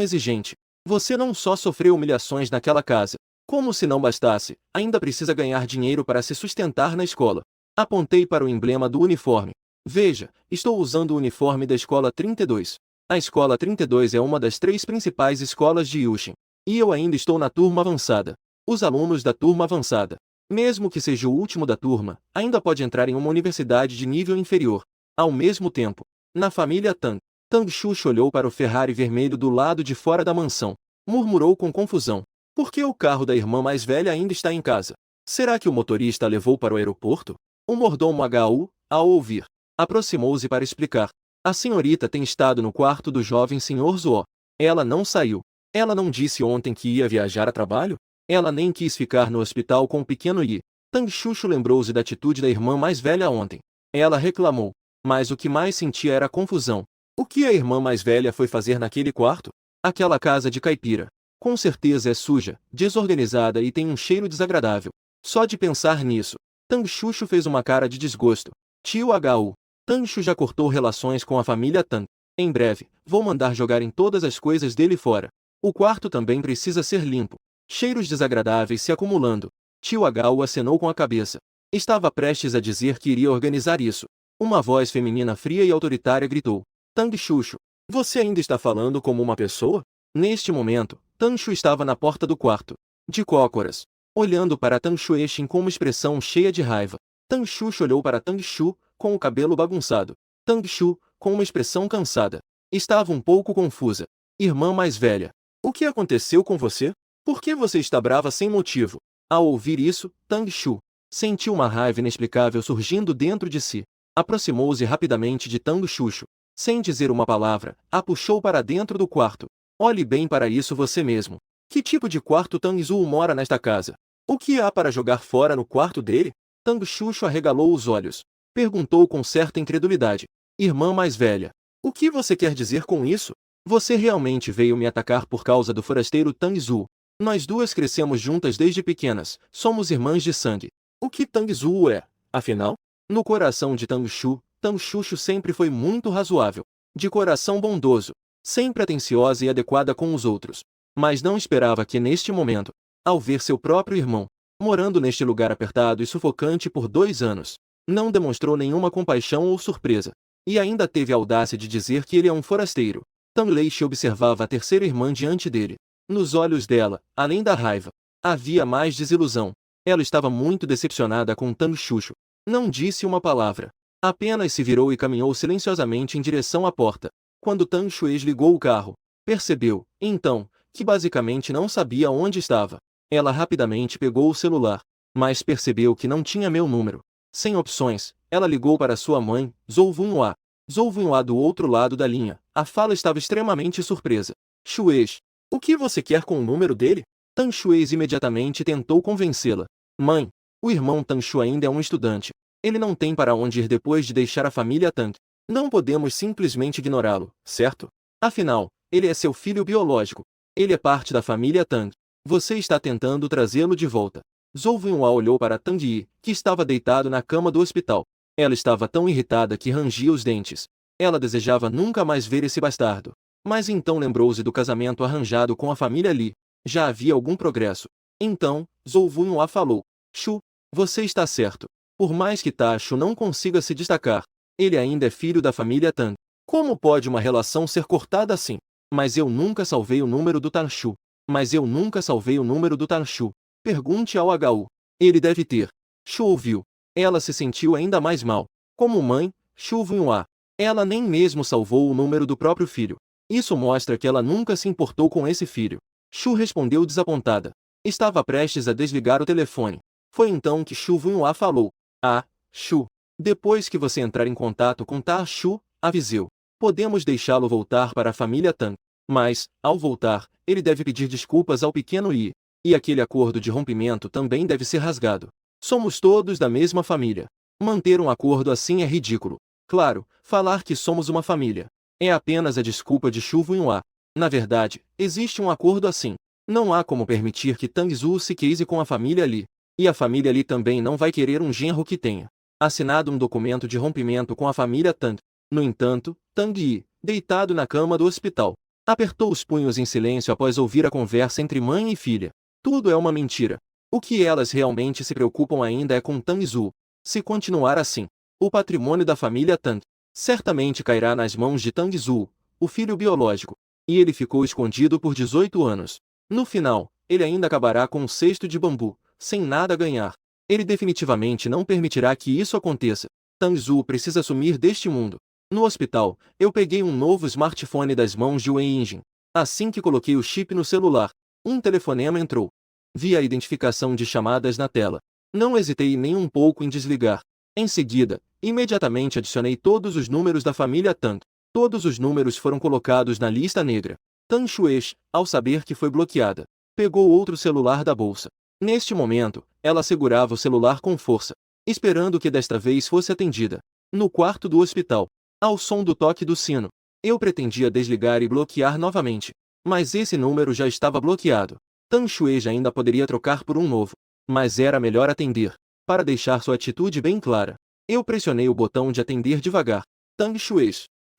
Speaker 1: exigente. Você não só sofreu humilhações naquela casa. Como se não bastasse, ainda precisa ganhar dinheiro para se sustentar na escola. Apontei para o emblema do uniforme. Veja, estou usando o uniforme da escola 32. A escola 32 é uma das 3 principais escolas de Yushin. E eu ainda estou na turma avançada. Os alunos da turma avançada, mesmo que seja o último da turma, ainda pode entrar em uma universidade de nível inferior. Ao mesmo tempo, na família Tang, Tang Xuxa olhou para o Ferrari vermelho do lado de fora da mansão. Murmurou com confusão: Por que o carro da irmã mais velha ainda está em casa? Será que o motorista a levou para o aeroporto? O mordomo HU, ao ouvir, aproximou-se para explicar: A senhorita tem estado no quarto do jovem Sr. Zuo. Ela não saiu. Ela não disse ontem que ia viajar a trabalho? Ela nem quis ficar no hospital com o pequeno Yi. Tang Xuxu lembrou-se da atitude da irmã mais velha ontem. Ela reclamou, mas o que mais sentia era confusão. O que a irmã mais velha foi fazer naquele quarto? Aquela casa de caipira. Com certeza é suja, desorganizada e tem um cheiro desagradável. Só de pensar nisso, Tang Xuxu fez uma cara de desgosto. Tio HU. Tang Xu já cortou relações com a família Tang. Em breve, vou mandar jogarem todas as coisas dele fora. O quarto também precisa ser limpo. Cheiros desagradáveis se acumulando. Tio HU acenou com a cabeça. Estava prestes a dizer que iria organizar isso. Uma voz feminina fria e autoritária gritou: Tang Xuxu, você ainda está falando como uma pessoa? Neste momento, Tang Xu estava na porta do quarto, de cócoras, olhando para Tang Xuexin com uma expressão cheia de raiva. Tang Xuxu olhou para Tang Xu, com o cabelo bagunçado. Tang Xu, com uma expressão cansada, estava um pouco confusa. Irmã mais velha, o que aconteceu com você? Por que você está brava sem motivo? Ao ouvir isso, Tang Xu sentiu uma raiva inexplicável surgindo dentro de si. Aproximou-se rapidamente de Tang Xuxu. Sem dizer uma palavra, a puxou para dentro do quarto. Olhe bem para isso você mesmo. Que tipo de quarto Tang Zhu mora nesta casa? O que há para jogar fora no quarto dele? Tang Xuxu arregalou os olhos. Perguntou com certa incredulidade. Irmã mais velha, o que você quer dizer com isso? Você realmente veio me atacar por causa do forasteiro Tang Zhu. Nós duas crescemos juntas desde pequenas, somos irmãs de sangue. O que Tang Zhu é, afinal? No coração de Tang Xuxu sempre foi muito razoável, de coração bondoso, sempre atenciosa e adequada com os outros. Mas não esperava que neste momento, ao ver seu próprio irmão, morando neste lugar apertado e sufocante por 2 anos, não demonstrou nenhuma compaixão ou surpresa, e ainda teve a audácia de dizer que ele é um forasteiro. Tang Leixe observava a terceira irmã diante dele. Nos olhos dela, além da raiva, havia mais desilusão. Ela estava muito decepcionada com Tang Xuxu. Não disse uma palavra. Apenas se virou e caminhou silenciosamente em direção à porta. Quando Tang Shui ligou o carro, percebeu, então, que basicamente não sabia onde estava. Ela rapidamente pegou o celular, mas percebeu que não tinha meu número. Sem opções, ela ligou para sua mãe, Zhou Wenhua. Zhou Wenhua do outro lado da linha. A fala estava extremamente surpresa. Shui, o que você quer com o número dele? Tang Shui imediatamente tentou convencê-la. Mãe, o irmão Tang Shu ainda é um estudante. Ele não tem para onde ir depois de deixar a família Tang. Não podemos simplesmente ignorá-lo, certo? Afinal, ele é seu filho biológico. Ele é parte da família Tang. Você está tentando trazê-lo de volta. Zhou Wenhua olhou para Tang Yi, que estava deitado na cama do hospital. Ela estava tão irritada que rangia os dentes. Ela desejava nunca mais ver esse bastardo. Mas então lembrou-se do casamento arranjado com a família Li. Já havia algum progresso. Então, Zhou Wenhua falou. Shu, você está certo. Por mais que Shu não consiga se destacar, ele ainda é filho da família Tang. Como pode uma relação ser cortada assim? Mas eu nunca salvei o número do Shu. Mas eu nunca salvei o número do Shu. Pergunte ao HU. Ele deve ter. Shu ouviu. Ela se sentiu ainda mais mal. Como mãe, Shu Wenhua. Ela nem mesmo salvou o número do próprio filho. Isso mostra que ela nunca se importou com esse filho. Shu respondeu desapontada. Estava prestes a desligar o telefone. Foi então que Shu Wenhua falou. Ah, Shu. Depois que você entrar em contato com Shu, aviseu. Podemos deixá-lo voltar para a família Tang. Mas, ao voltar, ele deve pedir desculpas ao pequeno Yi. E aquele acordo de rompimento também deve ser rasgado. Somos todos da mesma família. Manter um acordo assim é ridículo. Claro, falar que somos uma família é apenas a desculpa de Shu Wenhua. Na verdade, existe um acordo assim. Não há como permitir que Tang Zhu se case com a família Li. E a família Li também não vai querer um genro que tenha assinado um documento de rompimento com a família Tang. No entanto, Tang Yi, deitado na cama do hospital, apertou os punhos em silêncio após ouvir a conversa entre mãe e filha. Tudo é uma mentira. O que elas realmente se preocupam ainda é com Tang Zhu. Se continuar assim, o patrimônio da família Tang certamente cairá nas mãos de Tang Zhu, o filho biológico. E ele ficou escondido por 18 anos. No final, ele ainda acabará com um cesto de bambu, sem nada a ganhar. Ele definitivamente não permitirá que isso aconteça. Tang Zhu precisa sumir deste mundo. No hospital, eu peguei um novo smartphone das mãos de Wei Yinjin. Assim que coloquei o chip no celular, um telefonema entrou. Vi a identificação de chamadas na tela. Não hesitei nem um pouco em desligar. Em seguida, imediatamente adicionei todos os números da família Tang. Todos os números foram colocados na lista negra. Tang Shui, ao saber que foi bloqueada, pegou outro celular da bolsa. Neste momento, ela segurava o celular com força, esperando que desta vez fosse atendida. No quarto do hospital, ao som do toque do sino, eu pretendia desligar e bloquear novamente. Mas esse número já estava bloqueado. Tang Shui ainda poderia trocar por um novo. Mas era melhor atender, para deixar sua atitude bem clara. Eu pressionei o botão de atender devagar. Tang Shui,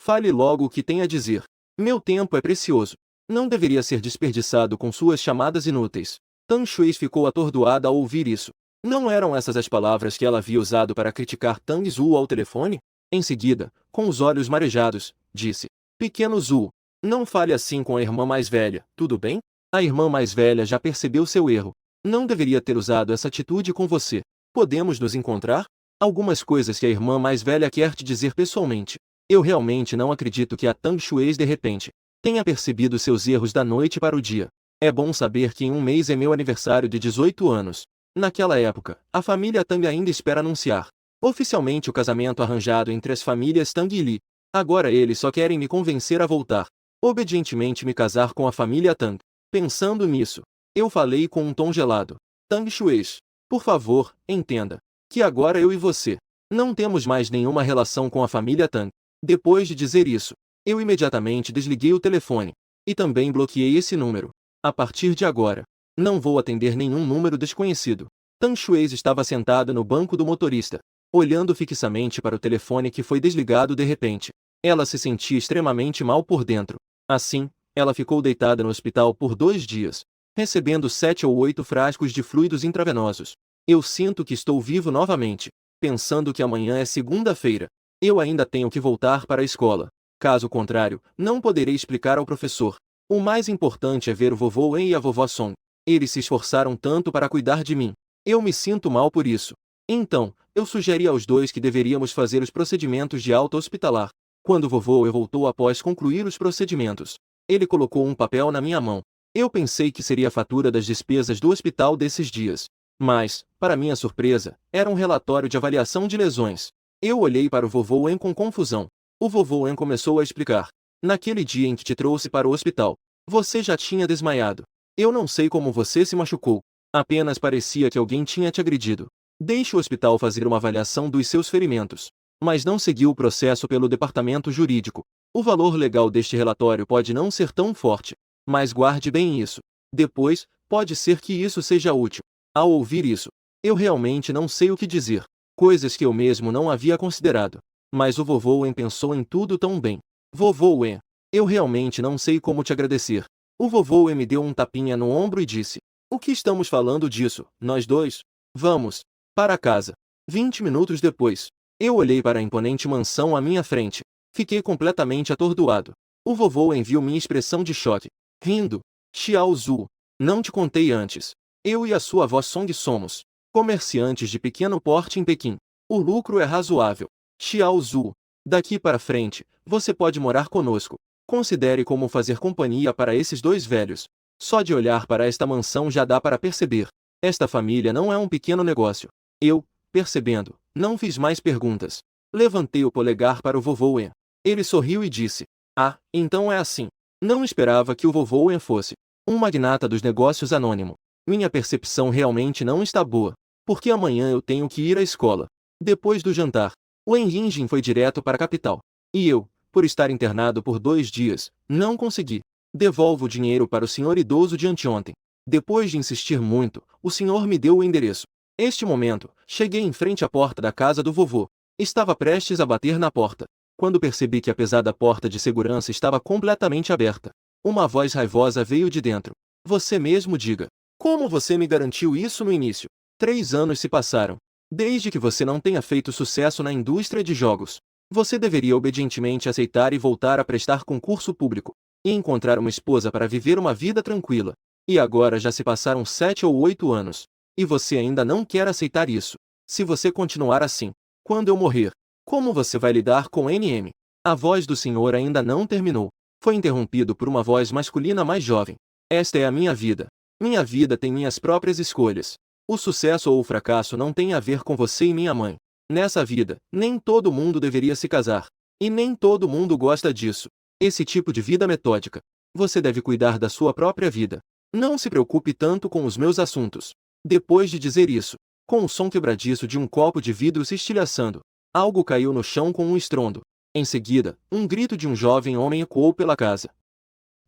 Speaker 1: fale logo o que tem a dizer. Meu tempo é precioso. Não deveria ser desperdiçado com suas chamadas inúteis. Tang Shui ficou atordoada ao ouvir isso. Não eram essas as palavras que ela havia usado para criticar Tang Zhu ao telefone? Em seguida, com os olhos marejados, disse: Pequeno Zhu, não fale assim com a irmã mais velha, tudo bem? A irmã mais velha já percebeu seu erro. Não deveria ter usado essa atitude com você. Podemos nos encontrar? Algumas coisas que a irmã mais velha quer te dizer pessoalmente. Eu realmente não acredito que a Tang Shui de repente tenha percebido seus erros da noite para o dia. É bom saber que em um mês é meu aniversário de 18 anos. Naquela época, a família Tang ainda espera anunciar oficialmente o casamento arranjado entre as famílias Tang e Li. Agora eles só querem me convencer a voltar. Obedientemente me casar com a família Tang. Pensando nisso, eu falei com um tom gelado. Tang Shui, por favor, entenda que agora eu e você não temos mais nenhuma relação com a família Tang. Depois de dizer isso, eu imediatamente desliguei o telefone. E também bloqueei esse número. A partir de agora, não vou atender nenhum número desconhecido. Tang Shui estava sentada no banco do motorista, olhando fixamente para o telefone que foi desligado de repente. Ela se sentia extremamente mal por dentro. Assim, ela ficou deitada no hospital por 2 dias, recebendo 7 ou 8 frascos de fluidos intravenosos. Eu sinto que estou vivo novamente, pensando que amanhã é segunda-feira. Eu ainda tenho que voltar para a escola. Caso contrário, não poderei explicar ao professor. O mais importante é ver o vovô Wen e a vovó Song. Eles se esforçaram tanto para cuidar de mim. Eu me sinto mal por isso. Então, Eu sugeri aos dois que deveríamos fazer os procedimentos de alta hospitalar. Quando vovô voltou após concluir os procedimentos, ele colocou um papel na minha mão. Eu pensei que seria a fatura das despesas do hospital desses dias. Mas, para minha surpresa, era um relatório de avaliação de lesões. Eu olhei para o vovô En com confusão. O vovô En começou a explicar. Naquele dia em que te trouxe para o hospital, você já tinha desmaiado. Eu não sei como você se machucou. Apenas parecia que alguém tinha te agredido. Deixe o hospital fazer uma avaliação dos seus ferimentos. Mas não seguiu o processo pelo departamento jurídico. O valor legal deste relatório pode não ser tão forte. Mas guarde bem isso. Depois, pode ser que isso seja útil. Ao ouvir isso, eu realmente não sei o que dizer. Coisas que eu mesmo não havia considerado. Mas o vovô En pensou em tudo tão bem. Vovô En, eu realmente não sei como te agradecer. O vovô En me deu um tapinha no ombro e disse: o que estamos falando disso, nós dois? Vamos para casa. 20 minutos depois, eu olhei para a imponente mansão à minha frente. Fiquei completamente atordoado. O vovô En viu minha expressão de choque. Rindo. Xiao Zhu, não te contei antes. Eu e a sua avó Song somos comerciantes de pequeno porte em Pequim. O lucro é razoável. Xiao Zhu, daqui para frente, você pode morar conosco. Considere como fazer companhia para esses dois velhos. Só de olhar para esta mansão já dá para perceber. Esta família não é um pequeno negócio. Eu, percebendo, não fiz mais perguntas. Levantei o polegar para o vovô En. Ele sorriu e disse: ah, então é assim. Não esperava que o vovô En fosse um magnata dos negócios anônimo. Minha percepção realmente não está boa, porque amanhã eu tenho que ir à escola. Depois do jantar, o En Yinjin foi direto para a capital. E eu, por estar internado por 2 dias, não consegui. Devolvo o dinheiro para o senhor idoso de anteontem. Depois de insistir muito, o senhor me deu o endereço. Este momento, cheguei em frente à porta da casa do vovô. Estava prestes a bater na porta, quando percebi que a pesada porta de segurança estava completamente aberta. Uma voz raivosa veio de dentro. Você mesmo diga. Como você me garantiu isso no início? 3 anos se passaram. Desde que você não tenha feito sucesso na indústria de jogos, você deveria obedientemente aceitar e voltar a prestar concurso público, e encontrar uma esposa para viver uma vida tranquila. E agora já se passaram 7 ou 8 anos. E você ainda não quer aceitar isso. Se você continuar assim, quando eu morrer, como você vai lidar com NM? A voz do senhor ainda não terminou. Foi interrompido por uma voz masculina mais jovem. Esta é a minha vida. Minha vida tem minhas próprias escolhas. O sucesso ou o fracasso não tem a ver com você e minha mãe. Nessa vida, nem todo mundo deveria se casar. E nem todo mundo gosta disso. Esse tipo de vida metódica. Você deve cuidar da sua própria vida. Não se preocupe tanto com os meus assuntos. Depois de dizer isso, com o som quebradiço de um copo de vidro se estilhaçando, algo caiu no chão com um estrondo. Em seguida, um grito de um jovem homem ecoou pela casa.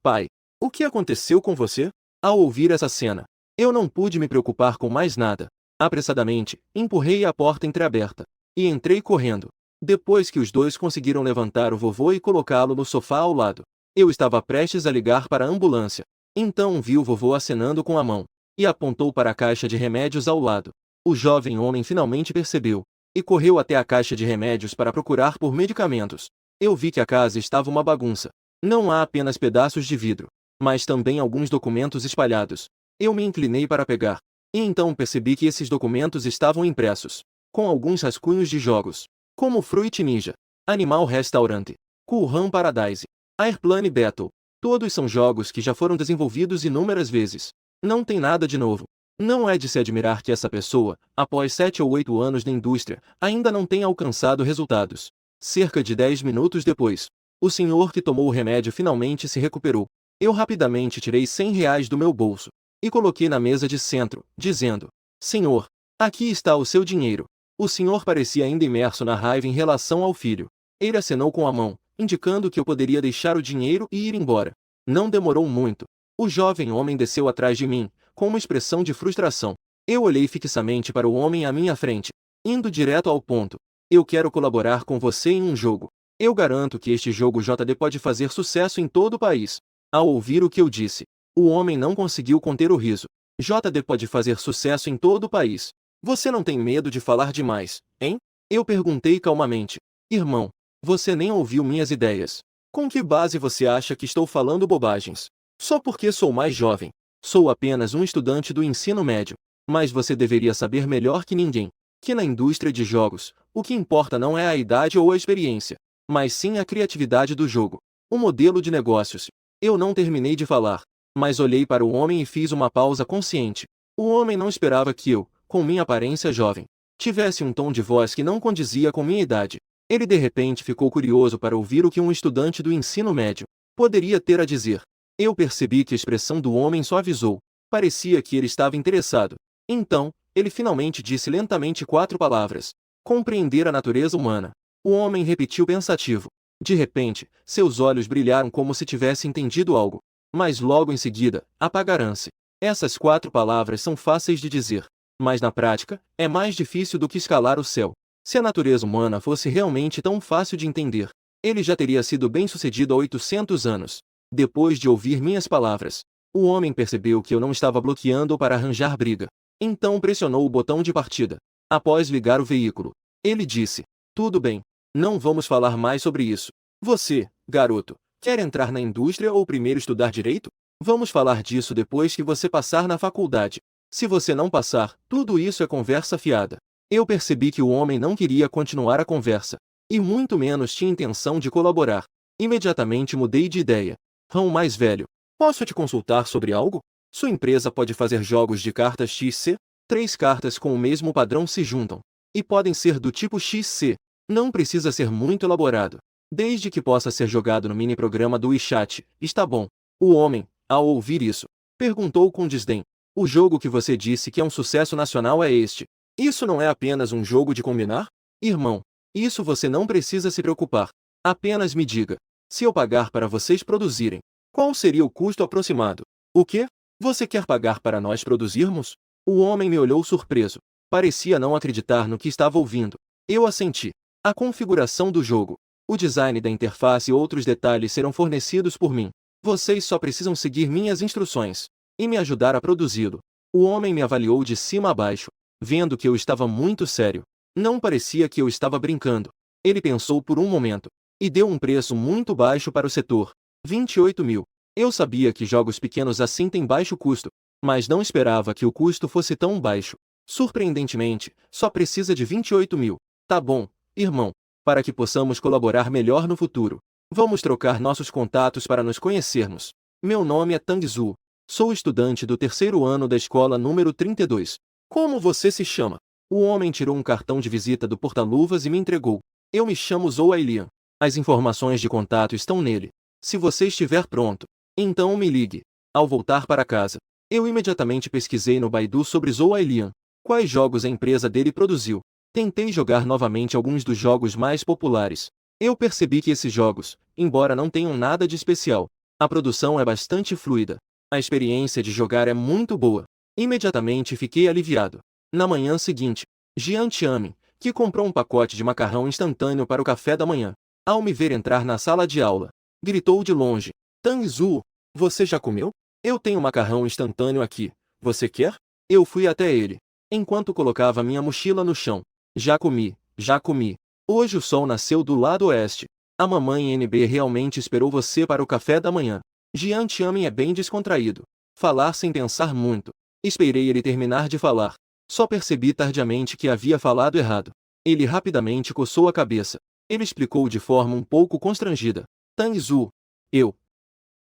Speaker 1: Pai, o que aconteceu com você? Ao ouvir essa cena, eu não pude me preocupar com mais nada. Apressadamente, empurrei a porta entreaberta e entrei correndo. Depois que os dois conseguiram levantar o vovô e colocá-lo no sofá ao lado, eu estava prestes a ligar para a ambulância. Então vi o vovô acenando com a mão e apontou para a caixa de remédios ao lado. O jovem homem finalmente percebeu e correu até a caixa de remédios para procurar por medicamentos. Eu vi que a casa estava uma bagunça. Não há apenas pedaços de vidro, mas também alguns documentos espalhados. Eu me inclinei para pegar, e então percebi que esses documentos estavam impressos, com alguns rascunhos de jogos, como Fruit Ninja, Animal Restaurant, Cool Run Paradise, Airplane Battle. Todos são jogos que já foram desenvolvidos inúmeras vezes. Não tem nada de novo. Não é de se admirar que essa pessoa, após 7 ou 8 anos na indústria, ainda não tenha alcançado resultados. Cerca de 10 minutos depois, o senhor que tomou o remédio finalmente se recuperou. Eu rapidamente tirei R$ 100 do meu bolso e coloquei na mesa de centro, dizendo: Senhor, aqui está o seu dinheiro. O senhor parecia ainda imerso na raiva em relação ao filho. Ele acenou com a mão, indicando que eu poderia deixar o dinheiro e ir embora. Não demorou muito. O jovem homem desceu atrás de mim, com uma expressão de frustração. Eu olhei fixamente para o homem à minha frente, indo direto ao ponto. Eu quero colaborar com você em um jogo. Eu garanto que este jogo JD pode fazer sucesso em todo o país. Ao ouvir o que eu disse, o homem não conseguiu conter o riso. JD pode fazer sucesso em todo o país. Você não tem medo de falar demais, hein? Eu perguntei calmamente. Irmão, você nem ouviu minhas ideias. Com que base você acha que estou falando bobagens? Só porque sou mais jovem. Sou apenas um estudante do ensino médio. Mas você deveria saber melhor que ninguém que na indústria de jogos, o que importa não é a idade ou a experiência, mas sim a criatividade do jogo. O modelo de negócios. Eu não terminei de falar, mas olhei para o homem e fiz uma pausa consciente. O homem não esperava que eu, com minha aparência jovem, tivesse um tom de voz que não condizia com minha idade. Ele de repente ficou curioso para ouvir o que um estudante do ensino médio poderia ter a dizer. Eu percebi que a expressão do homem suavizou. Parecia que ele estava interessado. Então, ele finalmente disse lentamente 4 palavras. Compreender a natureza humana. O homem repetiu pensativo. De repente, seus olhos brilharam como se tivesse entendido algo. Mas logo em seguida, apagaram-se. Essas 4 palavras são fáceis de dizer, mas na prática, é mais difícil do que escalar o céu. Se a natureza humana fosse realmente tão fácil de entender, ele já teria sido bem-sucedido há 800 anos. Depois de ouvir minhas palavras, o homem percebeu que eu não estava bloqueando-o para arranjar briga. Então pressionou o botão de partida. Após ligar o veículo, ele disse: tudo bem, não vamos falar mais sobre isso. Você, garoto, quer entrar na indústria ou primeiro estudar direito? Vamos falar disso depois que você passar na faculdade. Se você não passar, tudo isso é conversa fiada. Eu percebi que o homem não queria continuar a conversa, e muito menos tinha intenção de colaborar. Imediatamente mudei de ideia. Rão mais velho, posso te consultar sobre algo? Sua empresa pode fazer jogos de cartas XC? 3 cartas com o mesmo padrão se juntam, e podem ser do tipo XC. Não precisa ser muito elaborado. Desde que possa ser jogado no mini-programa do WeChat, está bom. O homem, ao ouvir isso, perguntou com desdém. O jogo que você disse que é um sucesso nacional é este. Isso não é apenas um jogo de combinar? Irmão, isso você não precisa se preocupar. Apenas me diga. Se eu pagar para vocês produzirem, qual seria o custo aproximado? O quê? Você quer pagar para nós produzirmos? O homem me olhou surpreso. Parecia não acreditar no que estava ouvindo. Eu assenti. A configuração do jogo, o design da interface e outros detalhes serão fornecidos por mim. Vocês só precisam seguir minhas instruções e me ajudar a produzi-lo. O homem me avaliou de cima a baixo, vendo que eu estava muito sério. Não parecia que eu estava brincando. Ele pensou por um momento e deu um preço muito baixo para o setor. 28 mil. Eu sabia que jogos pequenos assim têm baixo custo, mas não esperava que o custo fosse tão baixo. Surpreendentemente, só precisa de 28 mil. Tá bom, irmão, para que possamos colaborar melhor no futuro. Vamos trocar nossos contatos para nos conhecermos. Meu nome é Tang Zhu. Sou estudante do 3º ano da escola número 32. Como você se chama? O homem tirou um cartão de visita do porta-luvas e me entregou. Eu me chamo Zhou Ailian. As informações de contato estão nele. Se você estiver pronto, então me ligue. Ao voltar para casa, eu imediatamente pesquisei no Baidu sobre Zhou Ailian. Quais jogos a empresa dele produziu? Tentei jogar novamente alguns dos jogos mais populares. Eu percebi que esses jogos, embora não tenham nada de especial, a produção é bastante fluida. A experiência de jogar é muito boa. Imediatamente fiquei aliviado. Na manhã seguinte, Jian Tianmin, que comprou um pacote de macarrão instantâneo para o café da manhã, ao me ver entrar na sala de aula, gritou de longe: Tang Zhu, você já comeu? Eu tenho macarrão instantâneo aqui. Você quer? Eu fui até ele, enquanto colocava minha mochila no chão. Já comi, já comi. Hoje o sol nasceu do lado oeste. A mamãe NB realmente esperou você para o café da manhã. Jian Tianmin é bem descontraído. Falar sem pensar muito. Esperei ele terminar de falar. Só percebi tardiamente que havia falado errado. Ele rapidamente coçou a cabeça. Ele explicou de forma um pouco constrangida. Tang Zhu.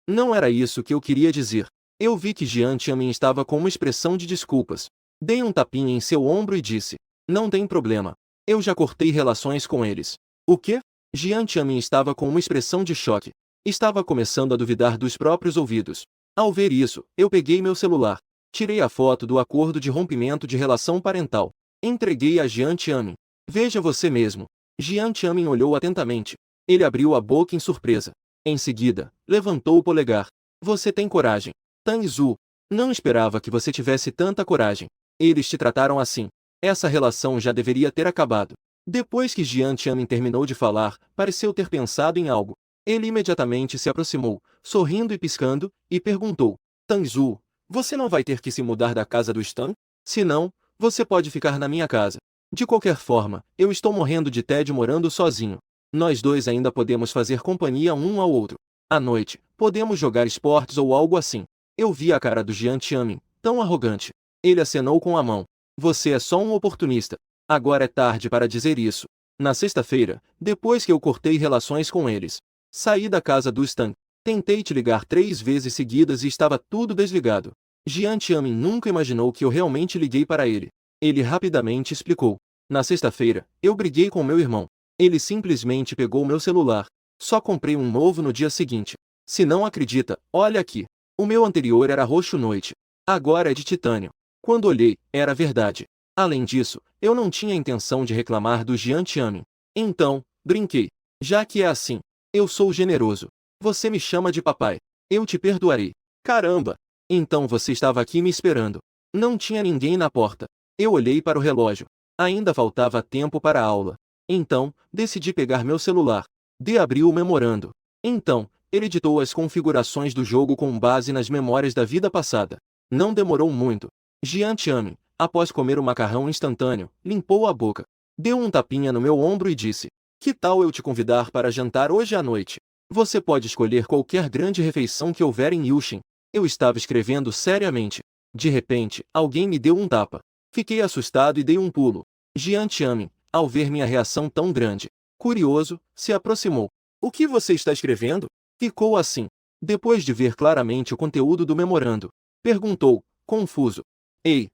Speaker 1: Não era isso que eu queria dizer. Eu vi que Jian Tianmin estava com uma expressão de desculpas. Dei um tapinha em seu ombro e disse: não tem problema. Eu já cortei relações com eles. O quê? Jian Tianmin estava com uma expressão de choque. Estava começando a duvidar dos próprios ouvidos. Ao ver isso, eu peguei meu celular. Tirei a foto do acordo de rompimento de relação parental. Entreguei a Jian Tianmin. Veja você mesmo. Jian Tianmin olhou atentamente. Ele abriu a boca em surpresa. Em seguida, levantou o polegar. Você tem coragem. Tang Zhu. Não esperava que você tivesse tanta coragem. Eles te trataram assim. Essa relação já deveria ter acabado. Depois que Jian Tianmin terminou de falar, pareceu ter pensado em algo. Ele imediatamente se aproximou, sorrindo e piscando, e perguntou: Tang Zhu, você não vai ter que se mudar da casa do Stan? Se não, você pode ficar na minha casa. De qualquer forma, eu estou morrendo de tédio morando sozinho. Nós dois ainda podemos fazer companhia um ao outro. À noite, podemos jogar esportes ou algo assim. Eu vi a cara do Jian Tianmin, tão arrogante. Ele acenou com a mão. Você é só um oportunista. Agora é tarde para dizer isso. Na sexta-feira, depois que eu cortei relações com eles, saí da casa do Stan. Tentei te ligar 3 vezes seguidas e estava tudo desligado. Jian Tianmin nunca imaginou que eu realmente liguei para ele. Ele rapidamente explicou. Na sexta-feira, eu briguei com meu irmão. Ele simplesmente pegou meu celular. Só comprei um novo no dia seguinte. Se não acredita, olha aqui. O meu anterior era roxo noite. Agora é de titânio. Quando olhei, era verdade. Além disso, eu não tinha intenção de reclamar do Jian Tianmin. Então, brinquei. Já que é assim, eu sou generoso. Você me chama de papai. Eu te perdoarei. Caramba! Então você estava aqui me esperando. Não tinha ninguém na porta. Eu olhei para o relógio. Ainda faltava tempo para a aula. Então, decidi pegar meu celular. Abriu o memorando. Então, ele ditou as configurações do jogo com base nas memórias da vida passada. Não demorou muito. Jian Tianmin, após comer o macarrão instantâneo, limpou a boca. Deu um tapinha no meu ombro e disse: Que tal eu te convidar para jantar hoje à noite? Você pode escolher qualquer grande refeição que houver em Yushin. Eu estava escrevendo seriamente. De repente, alguém me deu um tapa. Fiquei assustado e dei um pulo. Jian Tianmin, ao ver minha reação tão grande, curioso, se aproximou. O que você está escrevendo? Ficou assim. Depois de ver claramente o conteúdo do memorando, perguntou, confuso. Ei!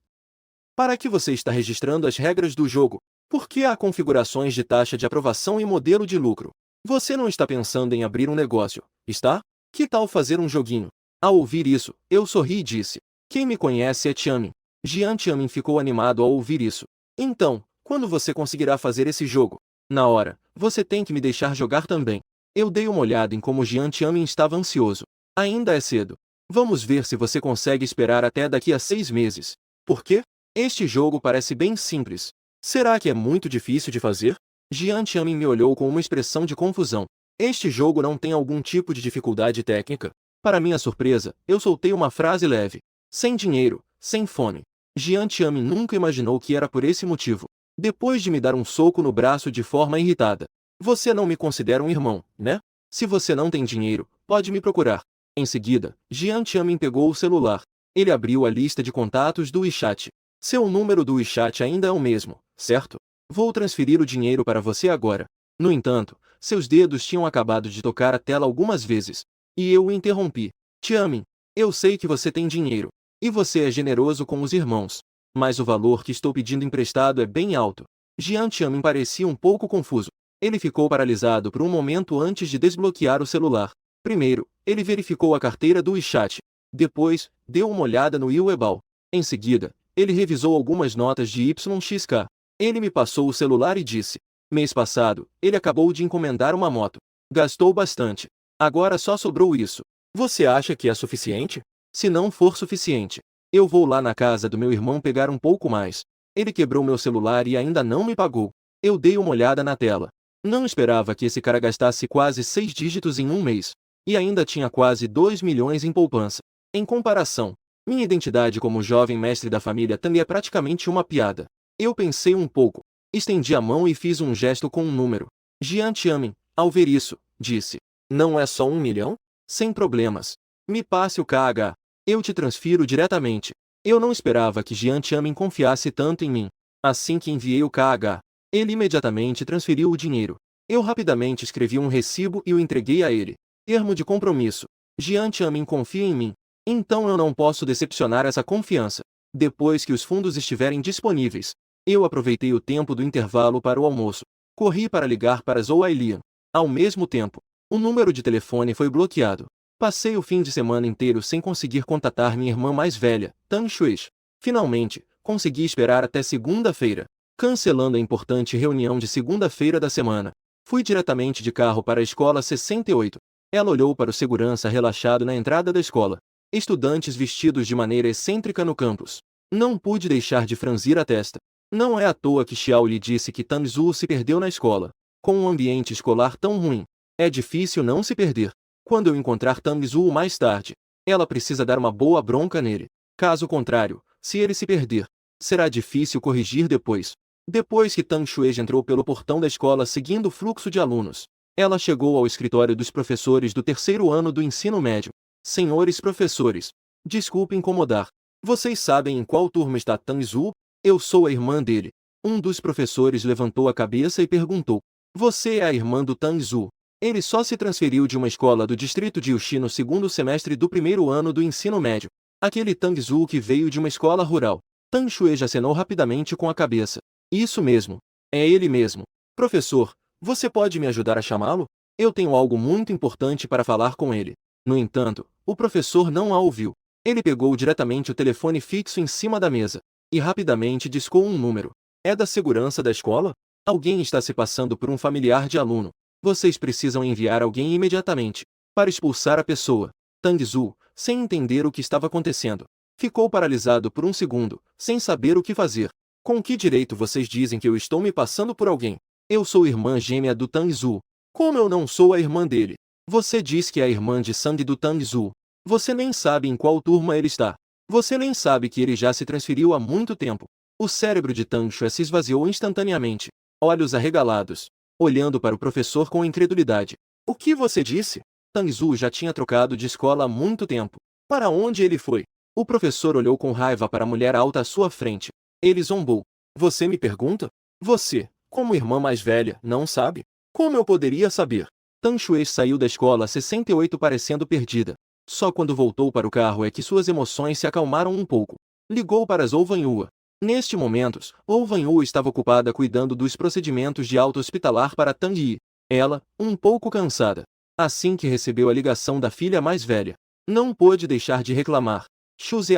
Speaker 1: Para que você está registrando as regras do jogo? Por que há configurações de taxa de aprovação e modelo de lucro? Você não está pensando em abrir um negócio, está? Que tal fazer um joguinho? Ao ouvir isso, eu sorri e disse: Quem me conhece é Tianmin. Jian Tianmin ficou animado ao ouvir isso. Então, quando você conseguirá fazer esse jogo? Na hora, você tem que me deixar jogar também. Eu dei uma olhada em como Jian Tianmin estava ansioso. Ainda é cedo. Vamos ver se você consegue esperar até daqui a 6 meses. Por quê? Este jogo parece bem simples. Será que é muito difícil de fazer? Jian Tianmin me olhou com uma expressão de confusão. Este jogo não tem algum tipo de dificuldade técnica? Para minha surpresa, eu soltei uma frase leve. Sem dinheiro, sem fome. Jian Tianmin nunca imaginou que era por esse motivo. Depois de me dar um soco no braço de forma irritada. Você não me considera um irmão, né? Se você não tem dinheiro, pode me procurar. Em seguida, Jian Tianmin pegou o celular. Ele abriu a lista de contatos do WeChat. Seu número do WeChat ainda é o mesmo, certo? Vou transferir o dinheiro para você agora. No entanto, seus dedos tinham acabado de tocar a tela algumas vezes. E eu o interrompi. Tianmin, eu sei que você tem dinheiro. E você é generoso com os irmãos. Mas o valor que estou pedindo emprestado é bem alto. Jian Tianmin parecia um pouco confuso. Ele ficou paralisado por um momento antes de desbloquear o celular. Primeiro, ele verificou a carteira do WeChat. Depois, deu uma olhada no Yuebao. Em seguida, ele revisou algumas notas de YXK. Ele me passou o celular e disse: Mês passado, ele acabou de encomendar uma moto. Gastou bastante. Agora só sobrou isso. Você acha que é suficiente? Se não for suficiente, eu vou lá na casa do meu irmão pegar um pouco mais. Ele quebrou meu celular e ainda não me pagou. Eu dei uma olhada na tela. Não esperava que esse cara gastasse quase 6 dígitos em um mês. E ainda tinha quase 2 milhões em poupança. Em comparação, minha identidade como jovem mestre da família também é praticamente uma piada. Eu pensei um pouco. Estendi a mão e fiz um gesto com um número. Jian Tianmin, ao ver isso, disse: Não é só 1 milhão? Sem problemas. Me passe o KH. Eu te transfiro diretamente. Eu não esperava que Jian Tianmin confiasse tanto em mim. Assim que enviei o KH, ele imediatamente transferiu o dinheiro. Eu rapidamente escrevi um recibo e o entreguei a ele. Termo de compromisso. Jian Tianmin confia em mim. Então eu não posso decepcionar essa confiança. Depois que os fundos estiverem disponíveis, eu aproveitei o tempo do intervalo para o almoço. Corri para ligar para Zhou Ailian. Ao mesmo tempo, o número de telefone foi bloqueado. Passei o fim de semana inteiro sem conseguir contatar minha irmã mais velha, Tang Shuish. Finalmente, consegui esperar até segunda-feira. Cancelando a importante reunião de segunda-feira da semana, fui diretamente de carro para a escola 68. Ela olhou para o segurança relaxado na entrada da escola. Estudantes vestidos de maneira excêntrica no campus. Não pude deixar de franzir a testa. Não é à toa que Xiao lhe disse que Tanzhu se perdeu na escola. Com um ambiente escolar tão ruim, é difícil não se perder. Quando eu encontrar Tanzhu mais tarde, ela precisa dar uma boa bronca nele. Caso contrário, se ele se perder, será difícil corrigir depois. Depois que Tang Shuej entrou pelo portão da escola seguindo o fluxo de alunos, ela chegou ao escritório dos professores do terceiro ano do ensino médio. Senhores professores, desculpe incomodar. Vocês sabem em qual turma está Tanzhu? Eu sou a irmã dele. Um dos professores levantou a cabeça e perguntou: Você é a irmã do Tang Zhu? Ele só se transferiu de uma escola do distrito de Yuxi no segundo semestre do primeiro ano do ensino médio. Aquele Tang Zhu que veio de uma escola rural. Tang Shui acenou rapidamente com a cabeça. Isso mesmo. É ele mesmo. Professor, você pode me ajudar a chamá-lo? Eu tenho algo muito importante para falar com ele. No entanto, o professor não a ouviu. Ele pegou diretamente o telefone fixo em cima da mesa e rapidamente discou um número. É da segurança da escola? Alguém está se passando por um familiar de aluno. Vocês precisam enviar alguém imediatamente para expulsar a pessoa. Tang Zhu, sem entender o que estava acontecendo, ficou paralisado por um segundo, sem saber o que fazer. Com que direito vocês dizem que eu estou me passando por alguém? Eu sou irmã gêmea do Tang Zhu. Como eu não sou a irmã dele? Você diz que é a irmã de sangue do Tang Zhu. Você nem sabe em qual turma ele está. Você nem sabe que ele já se transferiu há muito tempo. O cérebro de Tang Shui se esvaziou instantaneamente, olhos arregalados, olhando para o professor com incredulidade. O que você disse? Tang Zhu já tinha trocado de escola há muito tempo. Para onde ele foi? O professor olhou com raiva para a mulher alta à sua frente. Ele zombou. Você me pergunta? Você, como irmã mais velha, não sabe? Como eu poderia saber? Tang Shui saiu da escola 68 parecendo perdida. Só quando voltou para o carro é que suas emoções se acalmaram um pouco. Ligou para Zhou Vanhua. Neste momento, Zhou Vanhua estava ocupada cuidando dos procedimentos de alta hospitalar para Tang Yi. Ela, um pouco cansada, assim que recebeu a ligação da filha mais velha, não pôde deixar de reclamar. Xu Zh,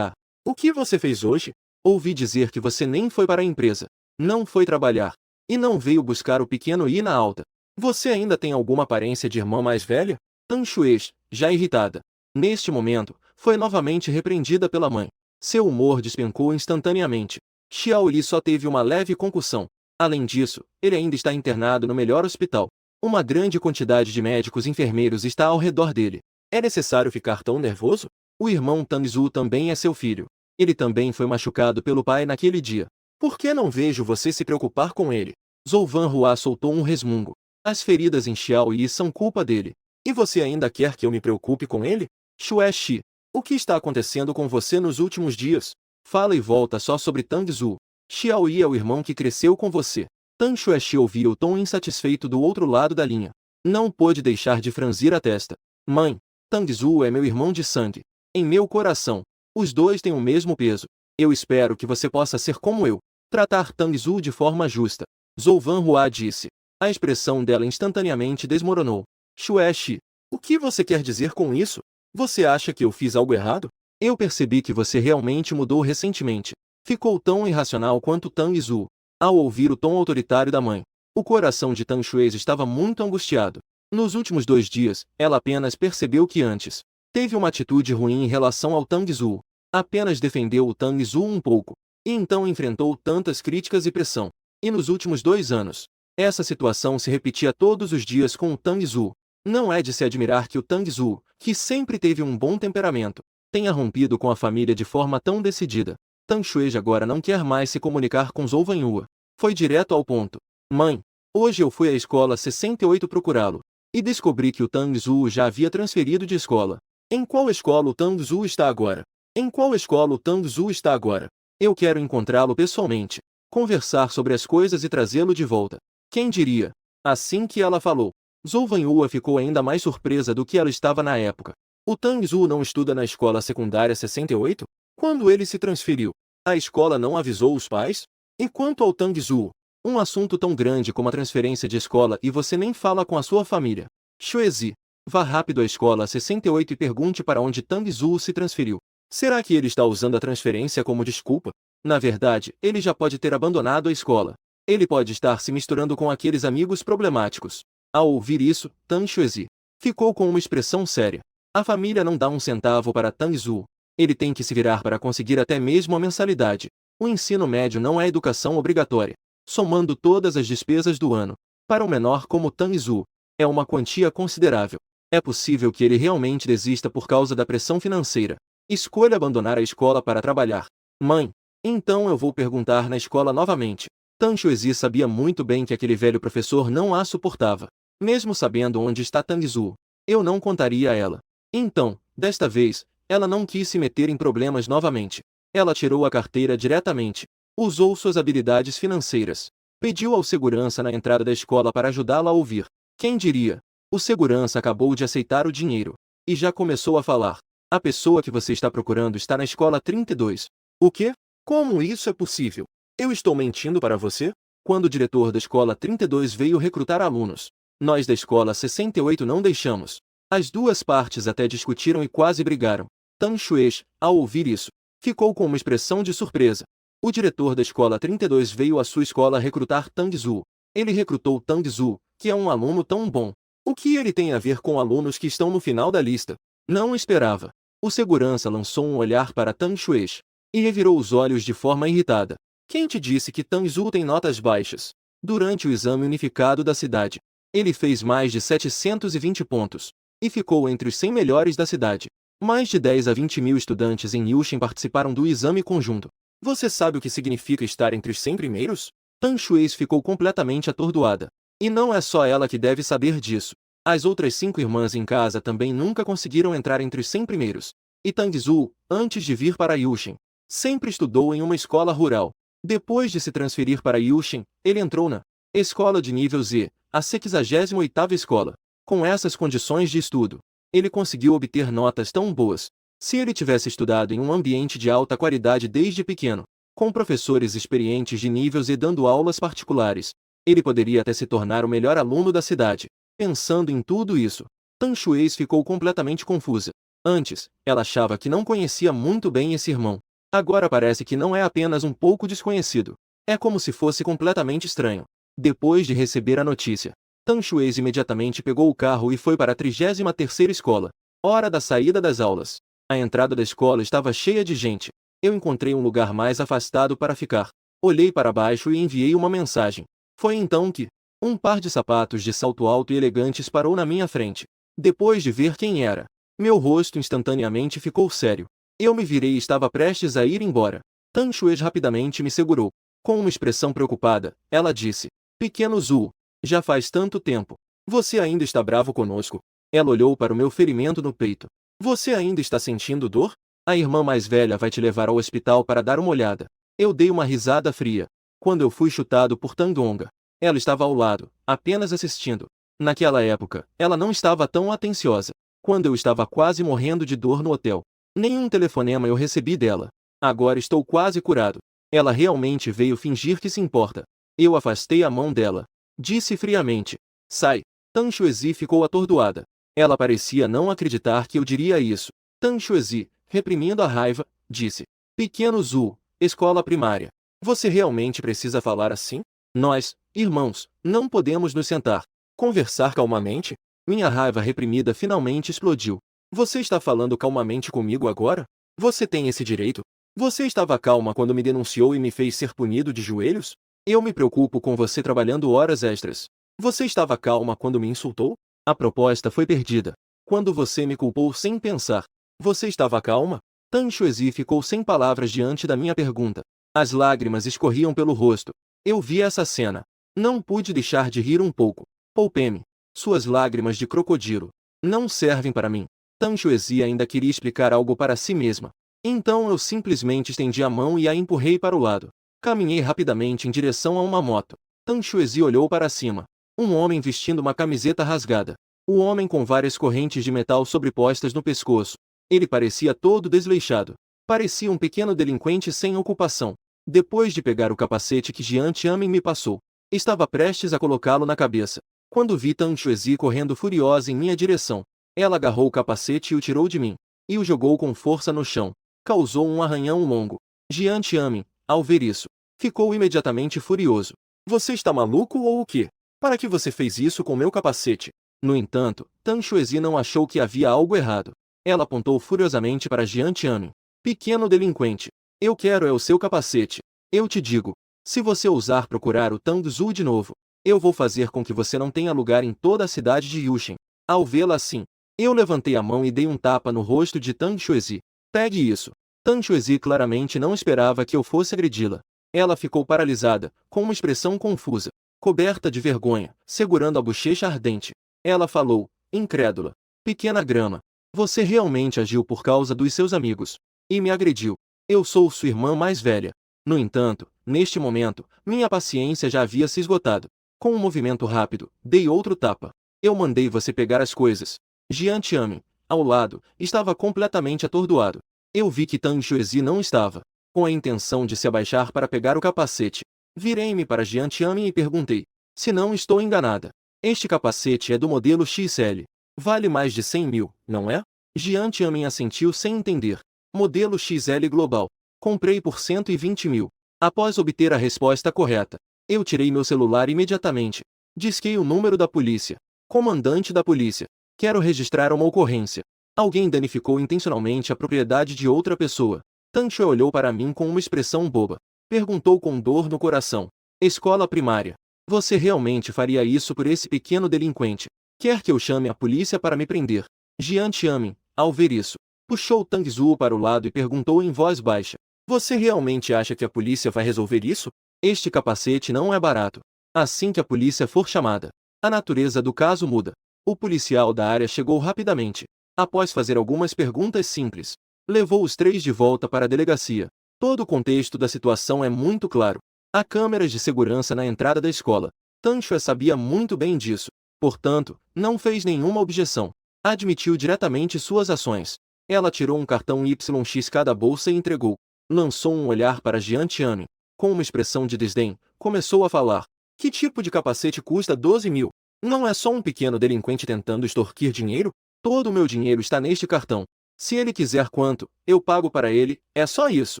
Speaker 1: o que você fez hoje? Ouvi dizer que você nem foi para a empresa, não foi trabalhar, e não veio buscar o pequeno Yi na alta. Você ainda tem alguma aparência de irmã mais velha? Tang Shui, já irritada, neste momento, foi novamente repreendida pela mãe. Seu humor despencou instantaneamente. Xiao Li só teve uma leve concussão. Além disso, ele ainda está internado no melhor hospital. Uma grande quantidade de médicos e enfermeiros está ao redor dele. É necessário ficar tão nervoso? O irmão Tang Zhu também é seu filho. Ele também foi machucado pelo pai naquele dia. Por que não vejo você se preocupar com ele? Zhou Vanhua soltou um resmungo. As feridas em Xiao Yi são culpa dele. E você ainda quer que eu me preocupe com ele? Xue Shi, o que está acontecendo com você nos últimos dias? Fala e volta só sobre Tang Zhu. Xiao Yi é o irmão que cresceu com você. Tang Xuexi ouvia o tom insatisfeito do outro lado da linha. Não pôde deixar de franzir a testa. Mãe, Tang Zhu é meu irmão de sangue. Em meu coração, os dois têm o mesmo peso. Eu espero que você possa ser como eu. Tratar Tang Zhu de forma justa. Zhou Vanhua disse. A expressão dela instantaneamente desmoronou. Xuexi, o que você quer dizer com isso? Você acha que eu fiz algo errado? Eu percebi que você realmente mudou recentemente. Ficou tão irracional quanto Tang Zhu. Ao ouvir o tom autoritário da mãe, o coração de Tang Shui estava muito angustiado. Nos últimos 2 dias, ela apenas percebeu que antes teve uma atitude ruim em relação ao Tang Zhu. Apenas defendeu o Tang Zhu um pouco. E então enfrentou tantas críticas e pressão. E nos últimos 2 anos, essa situação se repetia todos os dias com o Tang Zhu. Não é de se admirar que o Tang Zhu, que sempre teve um bom temperamento, tenha rompido com a família de forma tão decidida. Tang Shui agora não quer mais se comunicar com Zhou Vanhua. Foi direto ao ponto. Mãe, hoje eu fui à escola 68 procurá-lo. E descobri que o Tang Zhu já havia transferido de escola. Em qual escola o Tang Zhu está agora? Em qual escola o Tang Zhu está agora? Eu quero encontrá-lo pessoalmente, conversar sobre as coisas e trazê-lo de volta. Quem diria? Assim que ela falou, Zhou Vanhua ficou ainda mais surpresa do que ela estava na época. O Tang Zhu não estuda na escola secundária 68? Quando ele se transferiu, a escola não avisou os pais? E quanto ao Tang Zhu, um assunto tão grande como a transferência de escola e você nem fala com a sua família. Xuezi, vá rápido à escola 68 e pergunte para onde Tang Zhu se transferiu. Será que ele está usando a transferência como desculpa? Na verdade, ele já pode ter abandonado a escola. Ele pode estar se misturando com aqueles amigos problemáticos. Ao ouvir isso, Tang Xuezi ficou com uma expressão séria. A família não dá um centavo para Tang Zhu. Ele tem que se virar para conseguir até mesmo a mensalidade. O ensino médio não é educação obrigatória. Somando todas as despesas do ano, para um menor como Tang Zhu, é uma quantia considerável. É possível que ele realmente desista por causa da pressão financeira. Escolha abandonar a escola para trabalhar. Mãe, então eu vou perguntar na escola novamente. Tang Xuezi sabia muito bem que aquele velho professor não a suportava. Mesmo sabendo onde está Tang Zhu, eu não contaria a ela. Então, desta vez, ela não quis se meter em problemas novamente. Ela tirou a carteira diretamente. Usou suas habilidades financeiras. Pediu ao segurança na entrada da escola para ajudá-la a ouvir. Quem diria? O segurança acabou de aceitar o dinheiro. E já começou a falar. A pessoa que você está procurando está na escola 32. O quê? Como isso é possível? Eu estou mentindo para você? Quando o diretor da escola 32 veio recrutar alunos, nós da escola 68 não deixamos. As duas partes até discutiram e quase brigaram. Tang Xuex, ao ouvir isso, ficou com uma expressão de surpresa. O diretor da escola 32 veio à sua escola recrutar Tang Zhu. Ele recrutou Tang Zhu, que é um aluno tão bom. O que ele tem a ver com alunos que estão no final da lista? Não esperava. O segurança lançou um olhar para Tang Xuex e revirou os olhos de forma irritada. Quem te disse que Tang Zhu tem notas baixas? Durante o exame unificado da cidade, ele fez mais de 720 pontos e ficou entre os 100 melhores da cidade. Mais de 10 a 20 mil estudantes em Yushin participaram do exame conjunto. Você sabe o que significa estar entre os 100 primeiros? Tang Xuex ficou completamente atordoada. E não é só ela que deve saber disso. As outras 5 irmãs em casa também nunca conseguiram entrar entre os 100 primeiros. E Tang Zhu, antes de vir para Yushin, sempre estudou em uma escola rural. Depois de se transferir para Yushin, ele entrou na escola de nível Z, a 68ª escola. Com essas condições de estudo, ele conseguiu obter notas tão boas. Se ele tivesse estudado em um ambiente de alta qualidade desde pequeno, com professores experientes de nível Z dando aulas particulares, ele poderia até se tornar o melhor aluno da cidade. Pensando em tudo isso, Tang Xuex ficou completamente confusa. Antes, ela achava que não conhecia muito bem esse irmão. Agora parece que não é apenas um pouco desconhecido. É como se fosse completamente estranho. Depois de receber a notícia, Tang Xuex imediatamente pegou o carro e foi para a 33ª escola. Hora da saída das aulas. A entrada da escola estava cheia de gente. Eu encontrei um lugar mais afastado para ficar. Olhei para baixo e enviei uma mensagem. Foi então que um par de sapatos de salto alto e elegantes parou na minha frente. Depois de ver quem era, meu rosto instantaneamente ficou sério. Eu me virei e estava prestes a ir embora. Tang Xuex rapidamente me segurou. Com uma expressão preocupada, ela disse: Pequeno Zhu, já faz tanto tempo. Você ainda está bravo conosco? Ela olhou para o meu ferimento no peito. Você ainda está sentindo dor? A irmã mais velha vai te levar ao hospital para dar uma olhada. Eu dei uma risada fria. Quando eu fui chutado por Tang Donga, ela estava ao lado, apenas assistindo. Naquela época, ela não estava tão atenciosa. Quando eu estava quase morrendo de dor no hotel, nenhum telefonema eu recebi dela. Agora estou quase curado. Ela realmente veio fingir que se importa. Eu afastei a mão dela. Disse friamente: Sai. Tang Xuex ficou atordoada. Ela parecia não acreditar que eu diria isso. Tang Xuex, reprimindo a raiva, disse: Pequeno Zhu, escola primária. Você realmente precisa falar assim? Nós, irmãos, não podemos nos sentar, conversar calmamente? Minha raiva reprimida finalmente explodiu. Você está falando calmamente comigo agora? Você tem esse direito? Você estava calma quando me denunciou e me fez ser punido de joelhos? Eu me preocupo com você trabalhando horas extras. Você estava calma quando me insultou? A proposta foi perdida. Quando você me culpou sem pensar, você estava calma? Tang Xuex ficou sem palavras diante da minha pergunta. As lágrimas escorriam pelo rosto. Eu vi essa cena. Não pude deixar de rir um pouco. Poupeme. Suas lágrimas de crocodilo não servem para mim. Tang Xuex ainda queria explicar algo para si mesma. Então eu simplesmente estendi a mão e a empurrei para o lado. Caminhei rapidamente em direção a uma moto. Tang Xuex olhou para cima. Um homem vestindo uma camiseta rasgada. O homem com várias correntes de metal sobrepostas no pescoço. Ele parecia todo desleixado. Parecia um pequeno delinquente sem ocupação. Depois de pegar o capacete que Jian Tianmin me passou, estava prestes a colocá-lo na cabeça, quando vi Tang Xuex correndo furiosa em minha direção. Ela agarrou o capacete e o tirou de mim, e o jogou com força no chão. Causou um arranhão longo. Jian Tianmin, ao ver isso, ficou imediatamente furioso. Você está maluco ou o quê? Para que você fez isso com meu capacete? No entanto, Tang Xuex não achou que havia algo errado. Ela apontou furiosamente para Jian Tianmin. Pequeno delinquente. Eu quero é o seu capacete. Eu te digo, se você ousar procurar o Tang Zhu de novo, eu vou fazer com que você não tenha lugar em toda a cidade de Yushin. Ao vê-la assim, eu levantei a mão e dei um tapa no rosto de Tang Xuex. Pegue isso. Tang Xuex claramente não esperava que eu fosse agredi-la. Ela ficou paralisada, com uma expressão confusa, coberta de vergonha, segurando a bochecha ardente. Ela falou, incrédula: Pequena grama, você realmente agiu por causa dos seus amigos e me agrediu. Eu sou sua irmã mais velha. No entanto, Neste momento, minha paciência já havia se esgotado. Com um movimento rápido, dei outro tapa. Eu mandei você pegar as coisas. Jian Tianmin, ao lado, estava completamente atordoado. Eu vi que Tang Xuezi não estava, com a intenção de se abaixar para pegar o capacete. Virei-me para Jian Tianmin e perguntei: se não estou enganada, este capacete é do modelo XL. Vale mais de 100 mil, não é? Jian Tianmin assentiu sem entender. Modelo XL Global. Comprei por 120 mil. Após obter a resposta correta, eu tirei meu celular imediatamente. Disquei o número da polícia. Comandante da polícia. Quero registrar uma ocorrência. Alguém danificou intencionalmente a propriedade de outra pessoa. Tang Xue olhou para mim com uma expressão boba. Perguntou com dor no coração. Escola primária. Você realmente faria isso por esse pequeno delinquente? Quer que eu chame a polícia para me prender? Jian Tianmin, ao ver isso, puxou Tang Zhuo para o lado e perguntou em voz baixa. Você realmente acha que a polícia vai resolver isso? Este capacete não é barato. Assim que a polícia for chamada, a natureza do caso muda. O policial da área chegou rapidamente. Após fazer algumas perguntas simples, levou os três de volta para a delegacia. Todo o contexto da situação é muito claro. Há câmeras de segurança na entrada da escola. Tang Xue sabia muito bem disso. Portanto, não fez nenhuma objeção. Admitiu diretamente suas ações. Ela tirou um cartão YXK da bolsa e entregou. Lançou um olhar para Jian Tianmin. Com uma expressão de desdém, começou a falar. Que tipo de capacete custa 12 mil? Não é só um pequeno delinquente tentando extorquir dinheiro? Todo o meu dinheiro está neste cartão. Se ele quiser quanto, eu pago para ele, é só isso.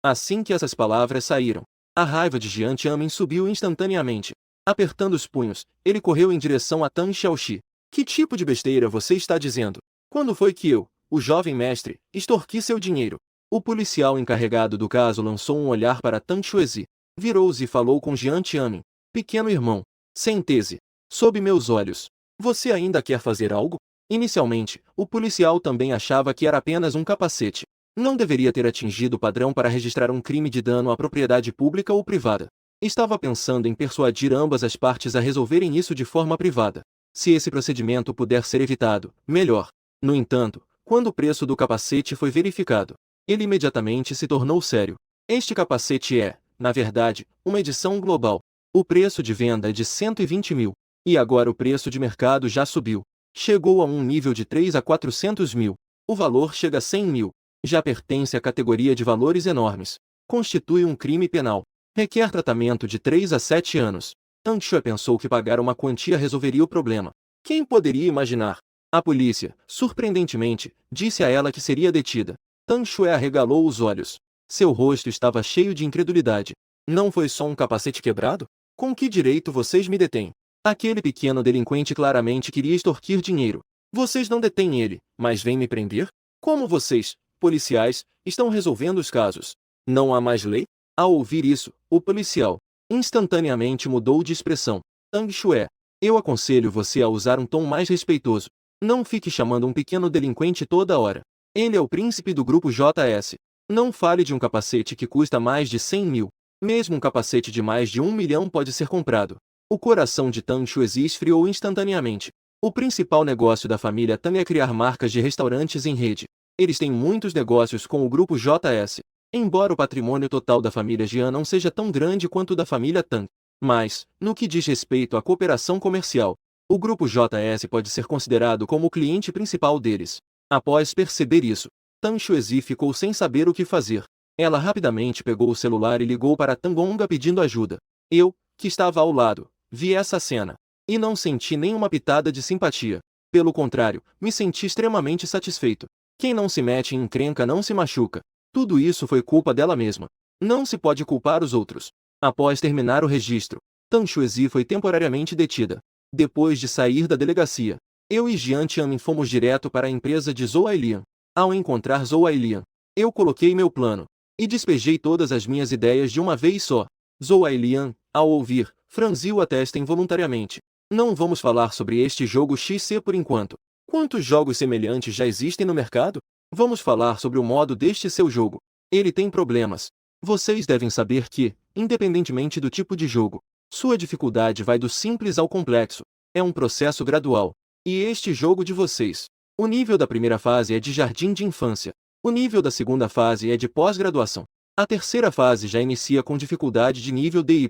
Speaker 1: Assim que essas palavras saíram, a raiva de Jian Tianmin subiu instantaneamente. Apertando os punhos, ele correu em direção a Tang Xiaoxi. Que tipo de besteira você está dizendo? Quando foi que eu, o jovem mestre, extorqui seu dinheiro? O policial encarregado do caso lançou um olhar para Tang Xuezi. Virou-se e falou com Jian Tianmin. Pequeno irmão, sente-se. Sob meus olhos. Você ainda quer fazer algo? Inicialmente, o policial também achava que era apenas um capacete. Não deveria ter atingido o padrão para registrar um crime de dano à propriedade pública ou privada. Estava pensando em persuadir ambas as partes a resolverem isso de forma privada. Se esse procedimento puder ser evitado, melhor. No entanto, quando o preço do capacete foi verificado, ele imediatamente se tornou sério. Este capacete é, na verdade, uma edição global. O preço de venda é de 120 mil. E agora o preço de mercado já subiu. Chegou a um nível de 3 a 400 mil. O valor chega a 100 mil. Já pertence à categoria de valores enormes. Constitui um crime penal. Requer tratamento de 3 a 7 anos. Tang Xue pensou que pagar uma quantia resolveria o problema. Quem poderia imaginar? A polícia, surpreendentemente, disse a ela que seria detida. Tang Xue arregalou os olhos. Seu rosto estava cheio de incredulidade. Não foi só um capacete quebrado? Com que direito vocês me detêm? Aquele pequeno delinquente claramente queria extorquir dinheiro. Vocês não detêm ele, mas vêm me prender? Como vocês, policiais, estão resolvendo os casos? Não há mais lei? Ao ouvir isso, o policial instantaneamente mudou de expressão. Tang Xue, eu aconselho você a usar um tom mais respeitoso. Não fique chamando um pequeno delinquente toda hora. Ele é o príncipe do grupo JS. Não fale de um capacete que custa mais de 100 mil. Mesmo um capacete de mais de 1 milhão pode ser comprado. O coração de Tang Xuezi esfriou instantaneamente. O principal negócio da família Tang é criar marcas de restaurantes em rede. Eles têm muitos negócios com o grupo JS. Embora o patrimônio total da família Jian não seja tão grande quanto o da família Tang. Mas, no que diz respeito à cooperação comercial, o grupo JS pode ser considerado como o cliente principal deles. Após perceber isso, Tang Xuezi ficou sem saber o que fazer. Ela rapidamente pegou o celular e ligou para Tang Hongga pedindo ajuda. Eu, que estava ao lado, vi essa cena. E não senti nenhuma pitada de simpatia. Pelo contrário, me senti extremamente satisfeito. Quem não se mete em encrenca não se machuca. Tudo isso foi culpa dela mesma. Não se pode culpar os outros. Após terminar o registro, Tang Xuezi foi temporariamente detida. Depois de sair da delegacia, eu e Jian Tianmin fomos direto para a empresa de Zhou Ailian. Ao encontrar Zhou Ailian, eu coloquei meu plano e despejei todas as minhas ideias de uma vez só. Zhou Ailian, ao ouvir, franziu a testa involuntariamente. Não vamos falar sobre este jogo XC por enquanto. Quantos jogos semelhantes já existem no mercado? Vamos falar sobre o modo deste seu jogo. Ele tem problemas. Vocês devem saber que, independentemente do tipo de jogo, sua dificuldade vai do simples ao complexo. É um processo gradual. E este jogo de vocês, o nível da primeira fase é de jardim de infância. O nível da segunda fase é de pós-graduação. A terceira fase já inicia com dificuldade de nível DY.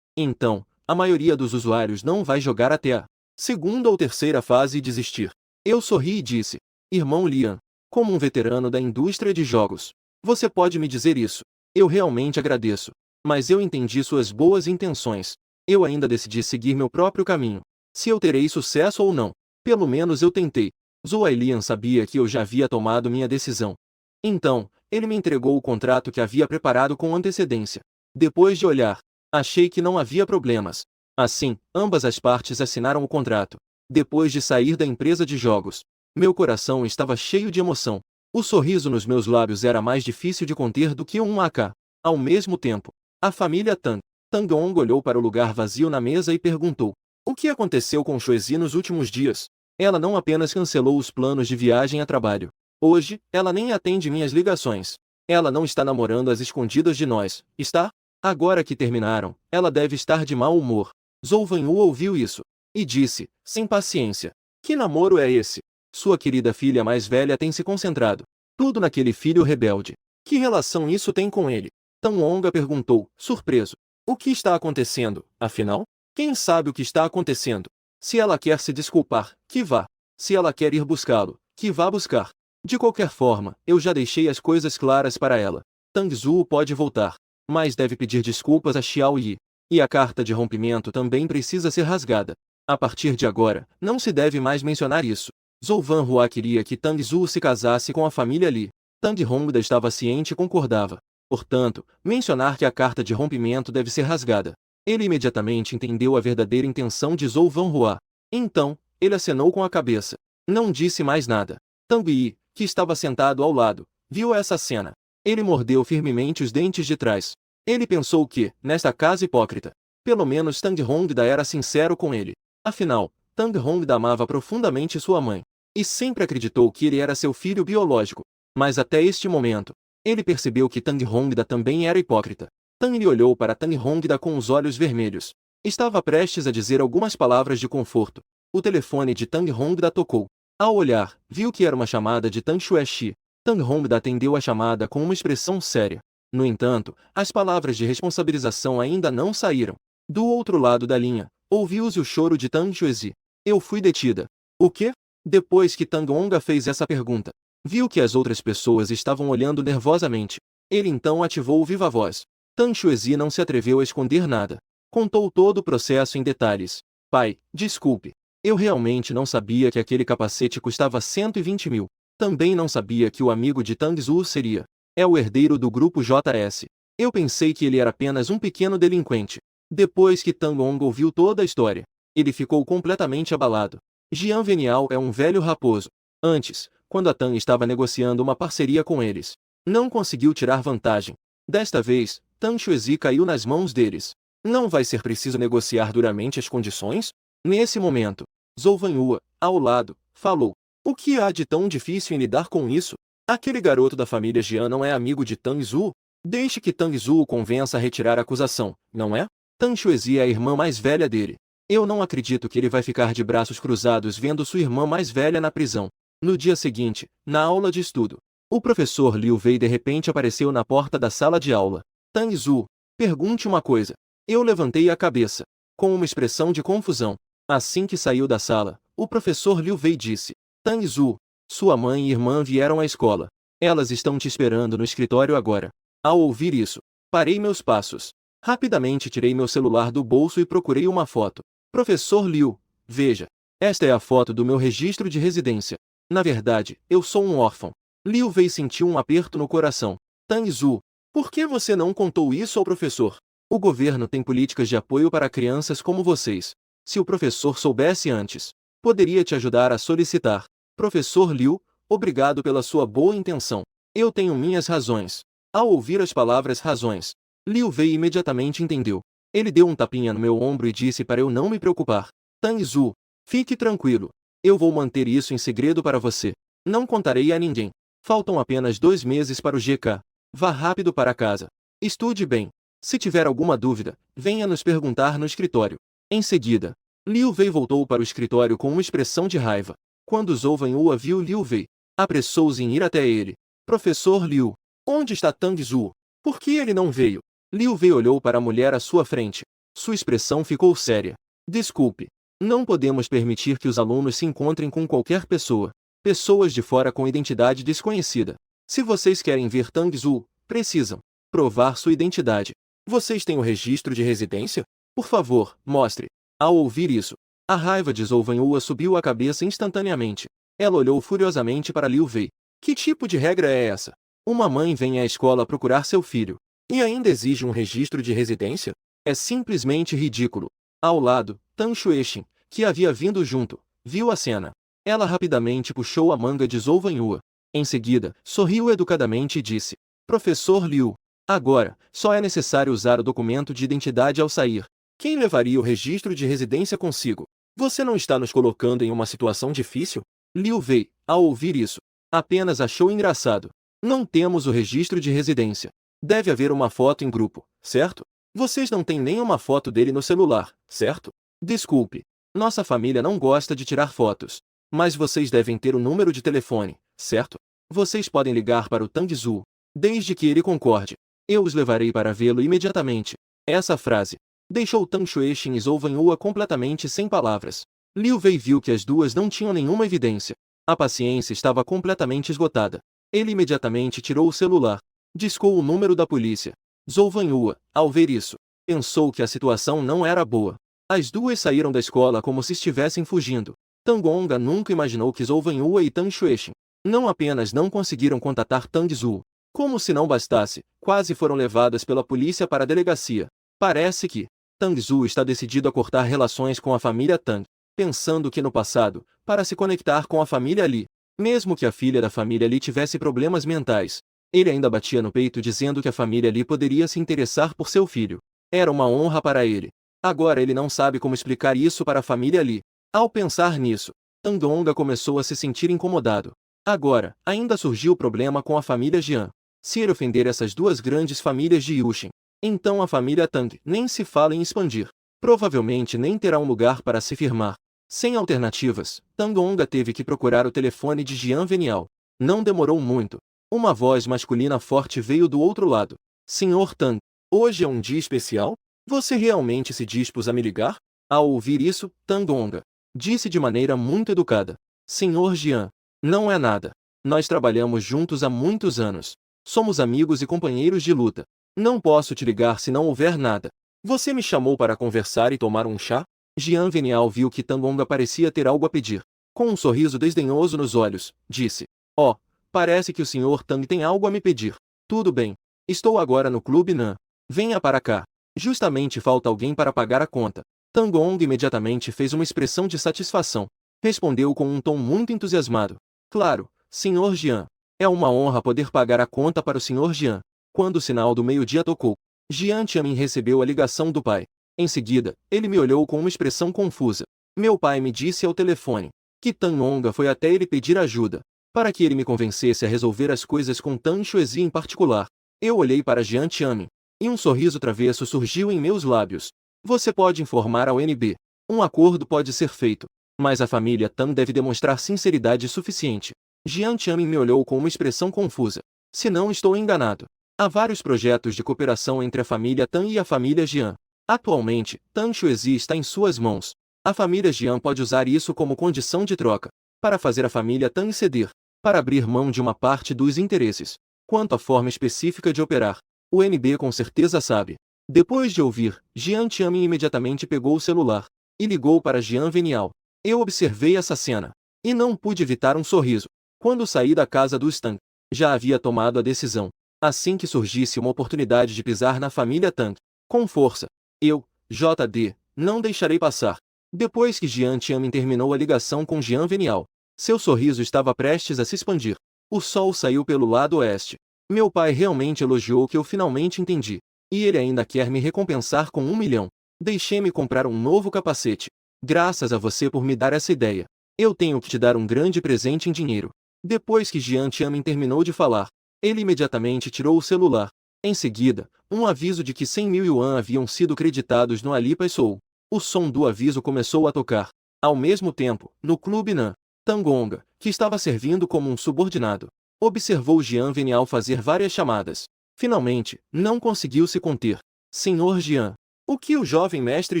Speaker 1: Então, a maioria dos usuários não vai jogar até a segunda ou terceira fase e desistir. Eu sorri e disse: Irmão Liam, como um veterano da indústria de jogos, você pode me dizer isso. Eu realmente agradeço. Mas eu entendi suas boas intenções. Eu ainda decidi seguir meu próprio caminho. Se eu terei sucesso ou não, pelo menos eu tentei. Zhou Liam sabia que eu já havia tomado minha decisão. Então, ele me entregou o contrato que havia preparado com antecedência. Depois de olhar, achei que não havia problemas. Assim, ambas as partes assinaram o contrato. Depois de sair da empresa de jogos, meu coração estava cheio de emoção. O sorriso nos meus lábios era mais difícil de conter do que um AK. Ao mesmo tempo, a família Tang Hong olhou para o lugar vazio na mesa e perguntou: o que aconteceu com Xuezi nos últimos dias? Ela não apenas cancelou os planos de viagem a trabalho. Hoje, ela nem atende minhas ligações. Ela não está namorando às escondidas de nós, está? Agora que terminaram, ela deve estar de mau humor. Zhou Vanhu ouviu isso e disse, sem paciência: que namoro é esse? Sua querida filha mais velha tem se concentrado tudo naquele filho rebelde. Que relação isso tem com ele? Tang Hong perguntou, surpreso. O que está acontecendo, afinal? Quem sabe o que está acontecendo? Se ela quer se desculpar, que vá. Se ela quer ir buscá-lo, que vá buscar. De qualquer forma, eu já deixei as coisas claras para ela. Tang Zhu pode voltar, mas deve pedir desculpas a Xiao Yi. E a carta de rompimento também precisa ser rasgada. A partir de agora, não se deve mais mencionar isso. Zhou Vanhua queria que Tang Zhu se casasse com a família Li. Tang Hongda estava ciente e concordava. Portanto, mencionar que a carta de rompimento deve ser rasgada. Ele imediatamente entendeu a verdadeira intenção de Zhou Vanhua. Então, ele acenou com a cabeça. Não disse mais nada. Tang Yi, que estava sentado ao lado, viu essa cena. Ele mordeu firmemente os dentes de trás. Ele pensou que, nesta casa hipócrita, pelo menos Tang Hongda era sincero com ele. Afinal, Tang Hongda amava profundamente sua mãe, e sempre acreditou que ele era seu filho biológico. Mas até este momento, ele percebeu que Tang Hongda também era hipócrita. Tang Li olhou para Tang Hongda com os olhos vermelhos. Estava prestes a dizer algumas palavras de conforto. O telefone de Tang Hongda tocou. Ao olhar, viu que era uma chamada de Tang Xuexi. Tang Hongda atendeu a chamada com uma expressão séria. No entanto, as palavras de responsabilização ainda não saíram. Do outro lado da linha, ouviu-se o choro de Tang Xuexi. Eu fui detida. O quê? Depois que Tang Hongda fez essa pergunta, viu que as outras pessoas estavam olhando nervosamente. Ele então ativou o viva-voz. Tang Xuexi não se atreveu a esconder nada. Contou todo o processo em detalhes. Pai, desculpe. Eu realmente não sabia que aquele capacete custava 120 mil. Também não sabia que o amigo de Tang Zhu seria. É o herdeiro do grupo JS. Eu pensei que ele era apenas um pequeno delinquente. Depois que Tang Hong ouviu toda a história, ele ficou completamente abalado. Jian Venial é um velho raposo. Antes, quando a Tang estava negociando uma parceria com eles, não conseguiu tirar vantagem. Desta vez, Tang Xuexi caiu nas mãos deles. Não vai ser preciso negociar duramente as condições? Nesse momento, Zhou Vanhua, ao lado, falou. O que há de tão difícil em lidar com isso? Aquele garoto da família Jian não é amigo de Tang Zhu? Deixe que Tang Zhu o convença a retirar a acusação, não é? Tang Xuexi é a irmã mais velha dele. Eu não acredito que ele vai ficar de braços cruzados vendo sua irmã mais velha na prisão. No dia seguinte, na aula de estudo, o professor Liu Wei de repente apareceu na porta da sala de aula. Tang Zhu, pergunte uma coisa. Eu levantei a cabeça, com uma expressão de confusão. Assim que saiu da sala, o professor Liu Wei disse: Tang Zhu, sua mãe e irmã vieram à escola. Elas estão te esperando no escritório agora. Ao ouvir isso, parei meus passos. Rapidamente tirei meu celular do bolso e procurei uma foto. Professor Liu, veja. Esta é a foto do meu registro de residência. Na verdade, eu sou um órfão. Liu Wei sentiu um aperto no coração. Tang Zhu, por que você não contou isso ao professor? O governo tem políticas de apoio para crianças como vocês. Se o professor soubesse antes, poderia te ajudar a solicitar. Professor Liu, obrigado pela sua boa intenção. Eu tenho minhas razões. Ao ouvir as palavras razões, Liu Wei imediatamente entendeu. Ele deu um tapinha no meu ombro e disse para eu não me preocupar. Tang Zhu, fique tranquilo. Eu vou manter isso em segredo para você. Não contarei a ninguém. Faltam apenas 2 meses para o GK. Vá rápido para casa. Estude bem. Se tiver alguma dúvida, venha nos perguntar no escritório. Em seguida, Liu Wei voltou para o escritório com uma expressão de raiva. Quando Zhou Vanhua viu Liu Wei, apressou-se em ir até ele. Professor Liu, onde está Tang Zhu? Por que ele não veio? Liu Wei olhou para a mulher à sua frente. Sua expressão ficou séria. Desculpe. Não podemos permitir que os alunos se encontrem com qualquer pessoa. Pessoas de fora com identidade desconhecida. Se vocês querem ver Tang Zhu, precisam provar sua identidade. Vocês têm o registro de residência? Por favor, mostre. Ao ouvir isso, a raiva de Zhou Wenhua subiu a cabeça instantaneamente. Ela olhou furiosamente para Liu Wei. Que tipo de regra é essa? Uma mãe vem à escola procurar seu filho e ainda exige um registro de residência? É simplesmente ridículo. Ao lado, Tang Xuexin, que havia vindo junto, viu a cena. Ela rapidamente puxou a manga de Zhou Wenhua. Em seguida, sorriu educadamente e disse: Professor Liu, agora, só é necessário usar o documento de identidade ao sair. Quem levaria o registro de residência consigo? Você não está nos colocando em uma situação difícil? Liu Wei, ao ouvir isso, apenas achou engraçado. Não temos o registro de residência. Deve haver uma foto em grupo, certo? Vocês não têm nenhuma foto dele no celular, certo? Desculpe. Nossa família não gosta de tirar fotos. Mas vocês devem ter o número de telefone, certo? Vocês podem ligar para o Tang Zhu, desde que ele concorde. Eu os levarei para vê-lo imediatamente. Essa frase deixou Tang Xuexin e Zhou Wenhua completamente sem palavras. Liu Wei viu que as duas não tinham nenhuma evidência. A paciência estava completamente esgotada. Ele imediatamente tirou o celular. Discou o número da polícia. Zhou Wenhua, ao ver isso, pensou que a situação não era boa. As duas saíram da escola como se estivessem fugindo. Tang Hongga nunca imaginou que Zhou Wenhua e Tang Xuexin não apenas não conseguiram contatar Tang Zhu, como se não bastasse, quase foram levadas pela polícia para a delegacia. Parece que Tang Zhu está decidido a cortar relações com a família Tang, pensando que no passado, para se conectar com a família Li, mesmo que a filha da família Li tivesse problemas mentais, ele ainda batia no peito dizendo que a família Li poderia se interessar por seu filho. Era uma honra para ele. Agora ele não sabe como explicar isso para a família Li. Ao pensar nisso, Tang Hongga começou a se sentir incomodado. Agora, ainda surgiu o problema com a família Jian. Se ele ofender essas duas grandes famílias de Yushin, então a família Tang nem se fala em expandir. Provavelmente nem terá um lugar para se firmar. Sem alternativas, Tang Hongga teve que procurar o telefone de Jian Venial. Não demorou muito. Uma voz masculina forte veio do outro lado. Senhor Tang, hoje é um dia especial? Você realmente se dispôs a me ligar? Ao ouvir isso, Tang Hongga disse de maneira muito educada: Senhor Jian, não é nada. Nós trabalhamos juntos há muitos anos. Somos amigos e companheiros de luta. Não posso te ligar se não houver nada. Você me chamou para conversar e tomar um chá? Jian Venial viu que Tang Hongga parecia ter algo a pedir. Com um sorriso desdenhoso nos olhos, disse: Oh, parece que o Sr. Tang tem algo a me pedir. Tudo bem. Estou agora no Clube Nan. Venha para cá. Justamente falta alguém para pagar a conta. Tang Hongga imediatamente fez uma expressão de satisfação. Respondeu com um tom muito entusiasmado: Claro, Sr. Jian. É uma honra poder pagar a conta para o Sr. Jian. Quando o sinal do meio-dia tocou, Jian Tianmin recebeu a ligação do pai. Em seguida, ele me olhou com uma expressão confusa. Meu pai me disse ao telefone que Tang Hongga foi até ele pedir ajuda, para que ele me convencesse a resolver as coisas com Tang Xuexin em particular. Eu olhei para Jian Tianmin, e um sorriso travesso surgiu em meus lábios. Você pode informar ao NB. Um acordo pode ser feito, mas a família Tang deve demonstrar sinceridade suficiente. Jian Tianmin me olhou com uma expressão confusa. Se não estou enganado, há vários projetos de cooperação entre a família Tang e a família Jian. Atualmente, Tang Xuexin está em suas mãos. A família Jian pode usar isso como condição de troca, para fazer a família Tang ceder, para abrir mão de uma parte dos interesses. Quanto à forma específica de operar, o NB com certeza sabe. Depois de ouvir, Jian Tianmin imediatamente pegou o celular e ligou para Jian Venial. Eu observei essa cena e não pude evitar um sorriso. Quando saí da casa dos Tang, já havia tomado a decisão. Assim que surgisse uma oportunidade de pisar na família Tang, com força, eu, JD, não deixarei passar. Depois que Jian Tianmin terminou a ligação com Jian Venial, seu sorriso estava prestes a se expandir. O sol saiu pelo lado oeste. Meu pai realmente elogiou que eu finalmente entendi. E ele ainda quer me recompensar com 1 milhão. Deixei-me comprar um novo capacete. Graças a você por me dar essa ideia. Eu tenho que te dar um grande presente em dinheiro. Depois que Jian Tianmin terminou de falar, ele imediatamente tirou o celular. Em seguida, um aviso de que 100.000 yuan haviam sido creditados no Alipay Soul. O som do aviso começou a tocar. Ao mesmo tempo, no Clube Nan, Tang Hongga, que estava servindo como um subordinado, observou Jian Venial fazer várias chamadas. Finalmente, não conseguiu se conter. Senhor Jian. O que o jovem mestre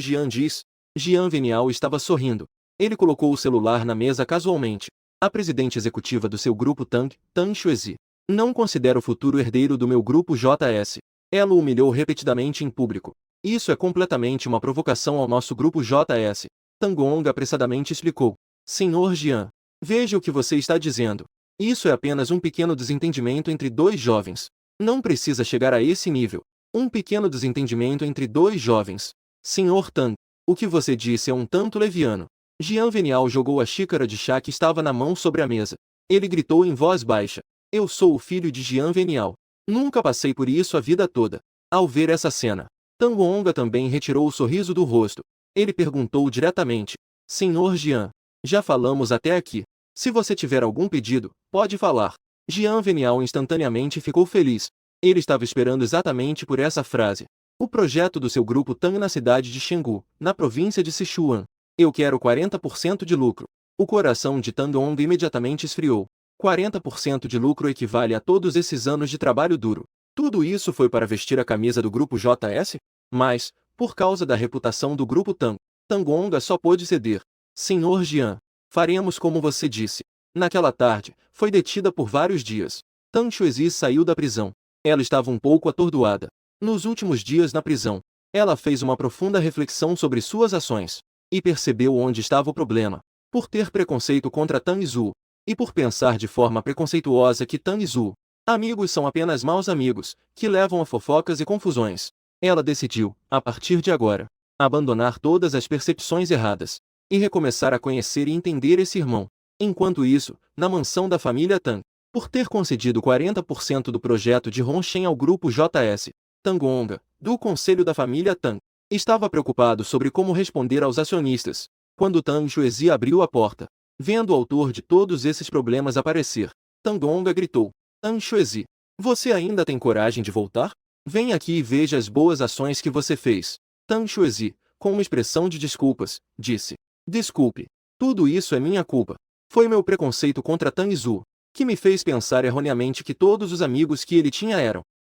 Speaker 1: Jian diz? Jian Venial estava sorrindo. Ele colocou o celular na mesa casualmente. A presidente executiva do seu grupo Tang Xuezi. Não considero o futuro herdeiro do meu grupo JS. Ela o humilhou repetidamente em público. Isso é completamente uma provocação ao nosso grupo JS. Tang Gong apressadamente explicou. Senhor Jian. Veja o que você está dizendo. Isso é apenas um pequeno desentendimento entre dois jovens. Não precisa chegar a esse nível. Um pequeno desentendimento entre dois jovens. Senhor Tang, o que você disse é um tanto leviano. Jian Venial jogou a xícara de chá que estava na mão sobre a mesa. Ele gritou em voz baixa. Eu sou o filho de Jian Venial. Nunca passei por isso a vida toda. Ao ver essa cena, Tang Onga também retirou o sorriso do rosto. Ele perguntou diretamente. Senhor Jian, já falamos até aqui. Se você tiver algum pedido, pode falar. Jian Venial instantaneamente ficou feliz. Ele estava esperando exatamente por essa frase. O projeto do seu grupo Tang na cidade de Chengdu, na província de Sichuan. Eu quero 40% de lucro. O coração de Tang Ong imediatamente esfriou. 40% de lucro equivale a todos esses anos de trabalho duro. Tudo isso foi para vestir a camisa do grupo JS? Mas, por causa da reputação do grupo Tang, Tang Onga só pôde ceder. Senhor Jian, faremos como você disse. Naquela tarde, foi detida por vários dias. Tang Xuezi saiu da prisão. Ela estava um pouco atordoada. Nos últimos dias na prisão, ela fez uma profunda reflexão sobre suas ações. E percebeu onde estava o problema. Por ter preconceito contra Tang Zhu. E por pensar de forma preconceituosa que Tang Zhu. Amigos são apenas maus amigos, que levam a fofocas e confusões. Ela decidiu, a partir de agora, abandonar todas as percepções erradas. E recomeçar a conhecer e entender esse irmão. Enquanto isso, na mansão da família Tang, por ter concedido 40% do projeto de Hongshen ao grupo JS, Tang Onga, do conselho da família Tang, estava preocupado sobre como responder aos acionistas, quando Tang Xuezi abriu a porta. Vendo o autor de todos esses problemas aparecer, Tang Onga gritou, Tang Xuezi, você ainda tem coragem de voltar? Vem aqui e veja as boas ações que você fez. Tang Xuezi, com uma expressão de desculpas, disse, desculpe, tudo isso é minha culpa. Foi meu preconceito contra Tang Zhu, que me fez pensar erroneamente que todos os amigos que ele tinha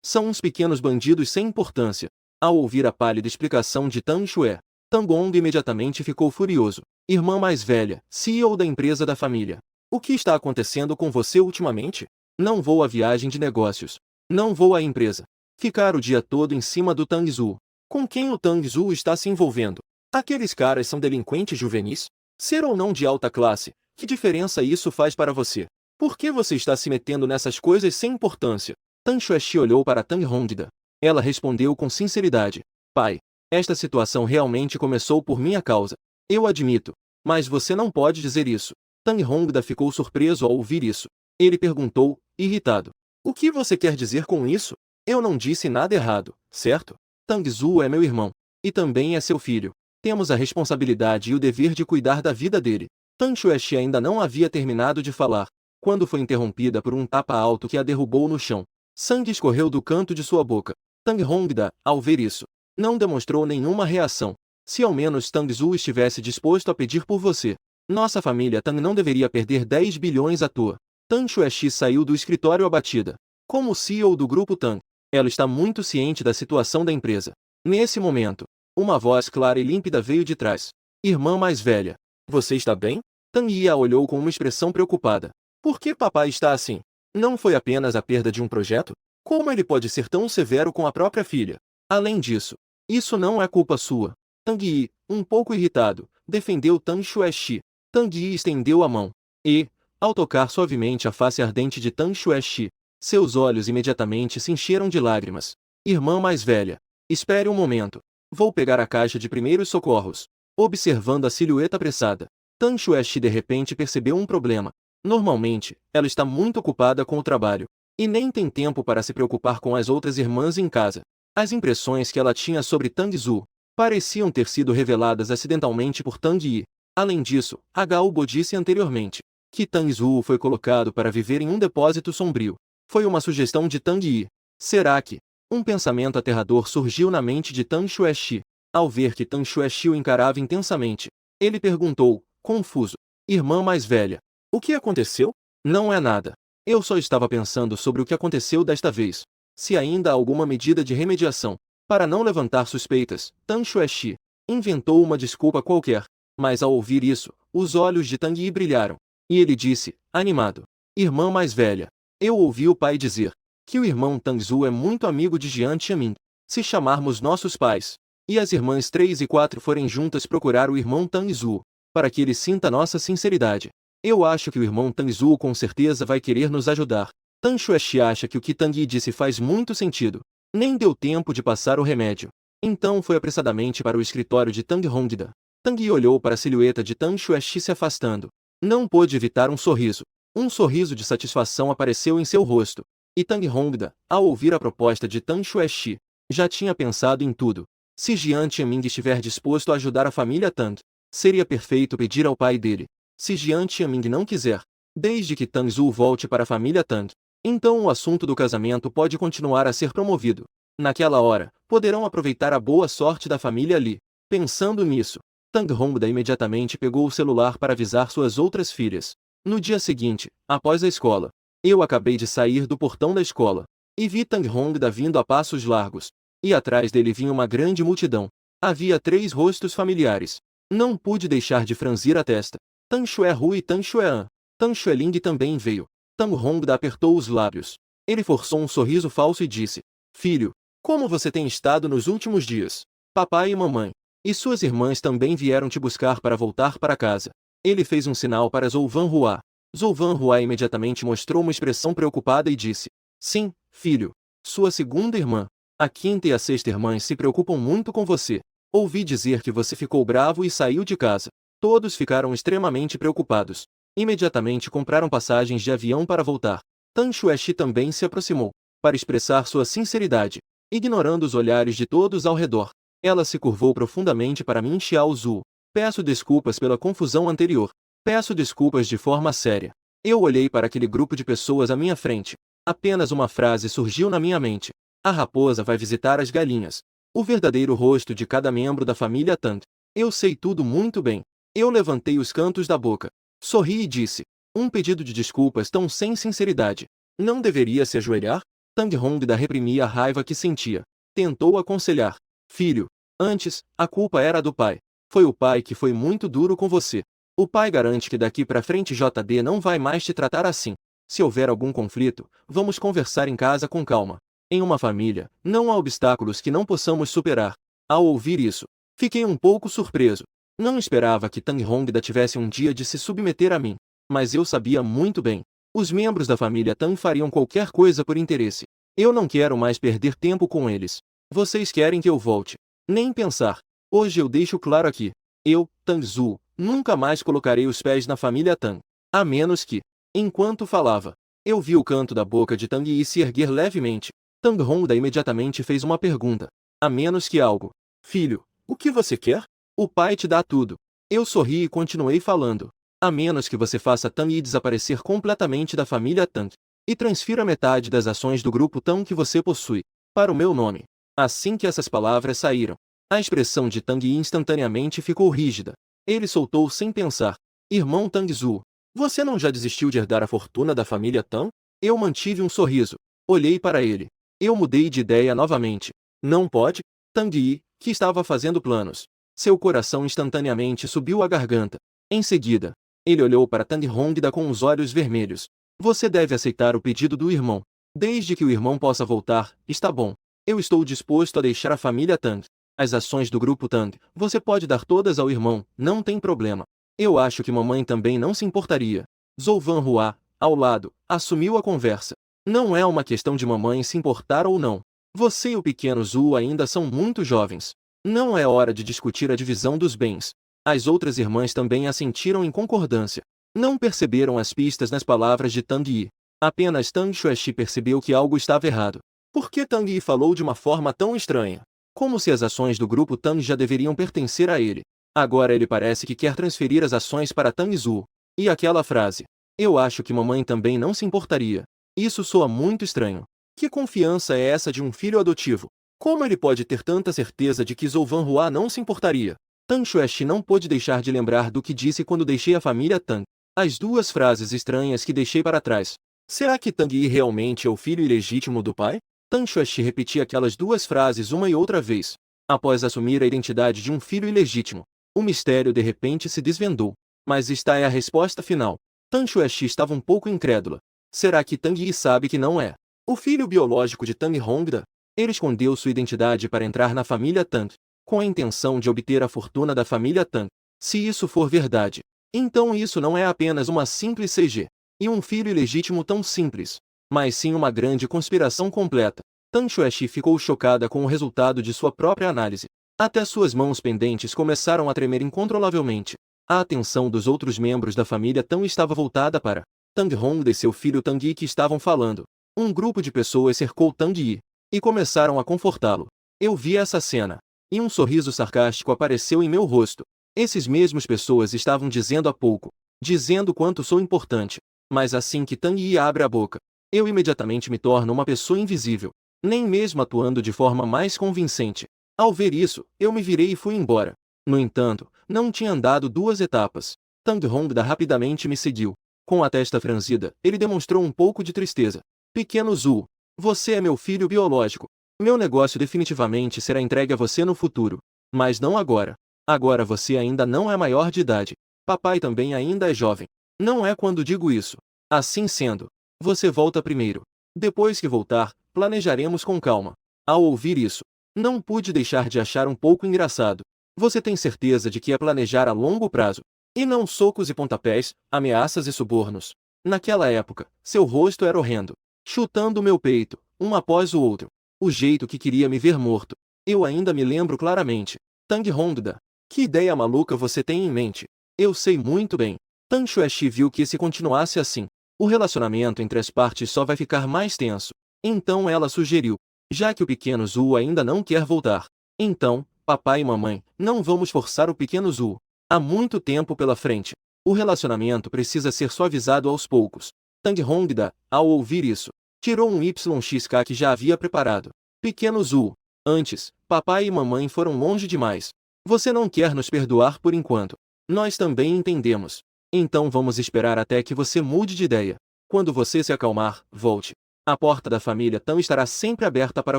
Speaker 1: são uns pequenos bandidos sem importância. Ao ouvir a pálida explicação de Tang Xue, Tang Gong imediatamente ficou furioso. Irmã mais velha, CEO da empresa da família. O que está acontecendo com você ultimamente? Não vou à viagem de negócios. Não vou à empresa. Ficar o dia todo em cima do Tang Zhu. Com quem o Tang Zhu está se envolvendo? Aqueles caras são delinquentes juvenis? Ser ou não de alta classe, que diferença isso faz para você? Por que você está se metendo nessas coisas sem importância? Tang Xuexi olhou para Tang Hongda. Ela respondeu com sinceridade. Pai, esta situação realmente começou por minha causa. Eu admito. Mas você não pode dizer isso. Tang Hongda ficou surpreso ao ouvir isso. Ele perguntou, irritado. O que você quer dizer com isso? Eu não disse nada errado, certo? Tang Zhu é meu irmão. E também é seu filho. Temos a responsabilidade e o dever de cuidar da vida dele. Tang Xuexi ainda não havia terminado de falar, quando foi interrompida por um tapa alto que a derrubou no chão. Sangue escorreu do canto de sua boca. Tang Hongda, ao ver isso, não demonstrou nenhuma reação. Se ao menos Tang Zhu estivesse disposto a pedir por você, nossa família Tang não deveria perder 10 bilhões à toa. Tang Xuexi saiu do escritório abatida. Como CEO do grupo Tang, ela está muito ciente da situação da empresa. Nesse momento, uma voz clara e límpida veio de trás. Irmã mais velha, você está bem? Tang Yi a olhou com uma expressão preocupada. Por que papai está assim? Não foi apenas a perda de um projeto? Como ele pode ser tão severo com a própria filha? Além disso, isso não é culpa sua. Tang Yi, um pouco irritado, defendeu Tang Xuexi. Tang Yi estendeu a mão. E, ao tocar suavemente a face ardente de Tang Xuexi, seus olhos imediatamente se encheram de lágrimas. Irmã mais velha, espere um momento. Vou pegar a caixa de primeiros socorros. Observando a silhueta apressada, Tang Xuexi de repente percebeu um problema. Normalmente, ela está muito ocupada com o trabalho, e nem tem tempo para se preocupar com as outras irmãs em casa. As impressões que ela tinha sobre Tang Zhu pareciam ter sido reveladas acidentalmente por Tang Yi. Além disso, Gao Bo disse anteriormente que Tang Zhu foi colocado para viver em um depósito sombrio. Foi uma sugestão de Tang Yi. Será que? Um pensamento aterrador surgiu na mente de Tang Xuexi. Ao ver que Tang Xuexi o encarava intensamente, ele perguntou, confuso, irmã mais velha, o que aconteceu? Não é nada. Eu só estava pensando sobre o que aconteceu desta vez. se ainda há alguma medida de remediação. Para não levantar suspeitas, Tang Xuexi inventou uma desculpa qualquer. Mas ao ouvir isso, os olhos de Tang Yi brilharam. E ele disse, animado: Irmã mais velha, eu ouvi o pai dizer que o irmão Tang Zhu é muito amigo de Jian Qianming. Se chamarmos nossos pais e as irmãs 3 e 4 forem juntas procurar o irmão Tang Zhu, para que ele sinta nossa sinceridade, eu acho que o irmão Tang Zhu com certeza vai querer nos ajudar. Tang Xuexi acha que o que Tang Yi disse faz muito sentido. Nem deu tempo de passar o remédio. Então foi apressadamente para o escritório de Tang Hongda. Tang Yi olhou para a silhueta de Tang Xuexi se afastando. Não pôde evitar um sorriso. Um sorriso de satisfação apareceu em seu rosto. E Tang Hongda, ao ouvir a proposta de Tang Xuexi, já tinha pensado em tudo. Se Jian Qianming estiver disposto a ajudar a família Tang, seria perfeito pedir ao pai dele. Se Jian Qianming não quiser, desde que Tang Zhu volte para a família Tang, então o assunto do casamento pode continuar a ser promovido. Naquela hora, poderão aproveitar a boa sorte da família Li. Pensando nisso, Tang Hongda imediatamente pegou o celular para avisar suas outras filhas. No dia seguinte, após a escola, eu acabei de sair do portão da escola e vi Tang Hongda vindo a passos largos. E atrás dele vinha uma grande multidão. Havia 3 rostos familiares. Não pude deixar de franzir a testa. Tang Xuehu e Tang Xuean. Tang Xueling também veio. Tang Hongda apertou os lábios. Ele forçou um sorriso falso e disse: Filho, como você tem estado nos últimos dias? Papai e mamãe e suas irmãs também vieram te buscar para voltar para casa. Ele fez um sinal para Zhou Vanhua. Zhou Vanhua imediatamente mostrou uma expressão preocupada e disse: Sim, filho. Sua segunda irmã, a quinta e a sexta irmãs se preocupam muito com você. Ouvi dizer que você ficou bravo e saiu de casa. Todos ficaram extremamente preocupados. Imediatamente compraram passagens de avião para voltar. Tang Xuexi também se aproximou, para expressar sua sinceridade. Ignorando os olhares de todos ao redor, ela se curvou profundamente para Min Xiaozhu. Peço desculpas pela confusão anterior. Peço desculpas de forma séria. Eu olhei para aquele grupo de pessoas à minha frente. Apenas uma frase surgiu na minha mente. A raposa vai visitar as galinhas. O verdadeiro rosto de cada membro da família Tang. Eu sei tudo muito bem. Eu levantei os cantos da boca. Sorri e disse: um pedido de desculpas tão sem sinceridade. Não deveria se ajoelhar? Tang Hongda reprimia a raiva que sentia. Tentou aconselhar: filho, antes, a culpa era do pai. Foi o pai que foi muito duro com você. O pai garante que daqui pra frente JD não vai mais te tratar assim. Se houver algum conflito, vamos conversar em casa com calma. Em uma família, não há obstáculos que não possamos superar. Ao ouvir isso, fiquei um pouco surpreso. Não esperava que Tang Hongda tivesse um dia de se submeter a mim. Mas eu sabia muito bem. Os membros da família Tang fariam qualquer coisa por interesse. Eu não quero mais perder tempo com eles. Vocês querem que eu volte? Nem pensar. Hoje eu deixo claro aqui. Eu, Tang Zhu, nunca mais colocarei os pés na família Tang. A menos que, enquanto falava, eu vi o canto da boca de Tang Yi se erguer levemente. Tang Hongda imediatamente fez uma pergunta. A menos que algo. Filho, o que você quer? O pai te dá tudo. Eu sorri e continuei falando. A menos que você faça Tang Yi desaparecer completamente da família Tang. E transfira metade das ações do grupo Tang que você possui para o meu nome. Assim que essas palavras saíram, a expressão de Tang Yi instantaneamente ficou rígida. Ele soltou sem pensar: Irmão Tang Zhu, você não já desistiu de herdar a fortuna da família Tang? Eu mantive um sorriso. Olhei para ele. Eu mudei de ideia novamente. Não pode? Tang Yi, que estava fazendo planos. Seu coração instantaneamente subiu à garganta. Em seguida, ele olhou para Tang Hongda com os olhos vermelhos. Você deve aceitar o pedido do irmão. Desde que o irmão possa voltar, está bom. Eu estou disposto a deixar a família Tang. As ações do grupo Tang, você pode dar todas ao irmão, não tem problema. Eu acho que mamãe também não se importaria. Zhou Vanhua, ao lado, assumiu a conversa. Não é uma questão de mamãe se importar ou não. Você e o pequeno Zhu ainda são muito jovens. Não é hora de discutir a divisão dos bens. As outras irmãs também assentiram em concordância. Não perceberam as pistas nas palavras de Tang Yi. Apenas Tang Xuexi percebeu que algo estava errado. Por que Tang Yi falou de uma forma tão estranha? Como se as ações do grupo Tang já deveriam pertencer a ele. Agora ele parece que quer transferir as ações para Tang Zhu. E aquela frase: eu acho que mamãe também não se importaria. Isso soa muito estranho. Que confiança é essa de um filho adotivo? Como ele pode ter tanta certeza de que Zhou Vanhua não se importaria? Tang Xuexi não pôde deixar de lembrar do que disse quando deixei a família Tang. As 2 frases estranhas que deixei para trás. Será que Tang Yi realmente é o filho ilegítimo do pai? Tang Xuexi repetia aquelas duas frases uma e outra vez. Após assumir a identidade de um filho ilegítimo, o mistério de repente se desvendou. Mas esta é a resposta final. Tang Xuexi estava um pouco incrédula. Será que Tang Yi sabe que não é o filho biológico de Tang Hongda? Ele escondeu sua identidade para entrar na família Tang, com a intenção de obter a fortuna da família Tang. Se isso for verdade, então isso não é apenas uma simples CG, e um filho ilegítimo tão simples, mas sim uma grande conspiração completa. Tang Xuexi ficou chocada com o resultado de sua própria análise. Até suas mãos pendentes começaram a tremer incontrolavelmente. A atenção dos outros membros da família Tang estava voltada para Tang Hongda e seu filho Tang Yi que estavam falando. Um grupo de pessoas cercou Tang Yi e começaram a confortá-lo. Eu vi essa cena, e um sorriso sarcástico apareceu em meu rosto. Esses mesmos pessoas estavam dizendo há pouco, dizendo quanto sou importante. Mas assim que Tang Yi abre a boca, eu imediatamente me torno uma pessoa invisível, nem mesmo atuando de forma mais convincente. Ao ver isso, eu me virei e fui embora. No entanto, não tinha andado 2 etapas. Tang Hongda rapidamente me seguiu. Com a testa franzida, ele demonstrou um pouco de tristeza. Pequeno Zhu, você é meu filho biológico. Meu negócio definitivamente será entregue a você no futuro. Mas não agora. Agora você ainda não é maior de idade. Papai também ainda é jovem. Não é quando digo isso. Assim sendo, você volta primeiro. Depois que voltar, planejaremos com calma. Ao ouvir isso, não pude deixar de achar um pouco engraçado. Você tem certeza de que é planejar a longo prazo, e não socos e pontapés, ameaças e subornos. Naquela época, seu rosto era horrendo, chutando meu peito, um após o outro. O jeito que queria me ver morto. Eu ainda me lembro claramente. Tang Hongda, que ideia maluca você tem em mente? Eu sei muito bem. Tang Xuexi viu que se continuasse assim, o relacionamento entre as partes só vai ficar mais tenso. Então ela sugeriu, já que o pequeno Zhu ainda não quer voltar. Então, papai e mamãe, não vamos forçar o pequeno Zhu. Há muito tempo pela frente. O relacionamento precisa ser suavizado aos poucos. Tang Hongda, ao ouvir isso, tirou um YXK que já havia preparado. Pequeno Zhu, antes, papai e mamãe foram longe demais. Você não quer nos perdoar por enquanto. Nós também entendemos. Então vamos esperar até que você mude de ideia. Quando você se acalmar, volte. A porta da família Tang estará sempre aberta para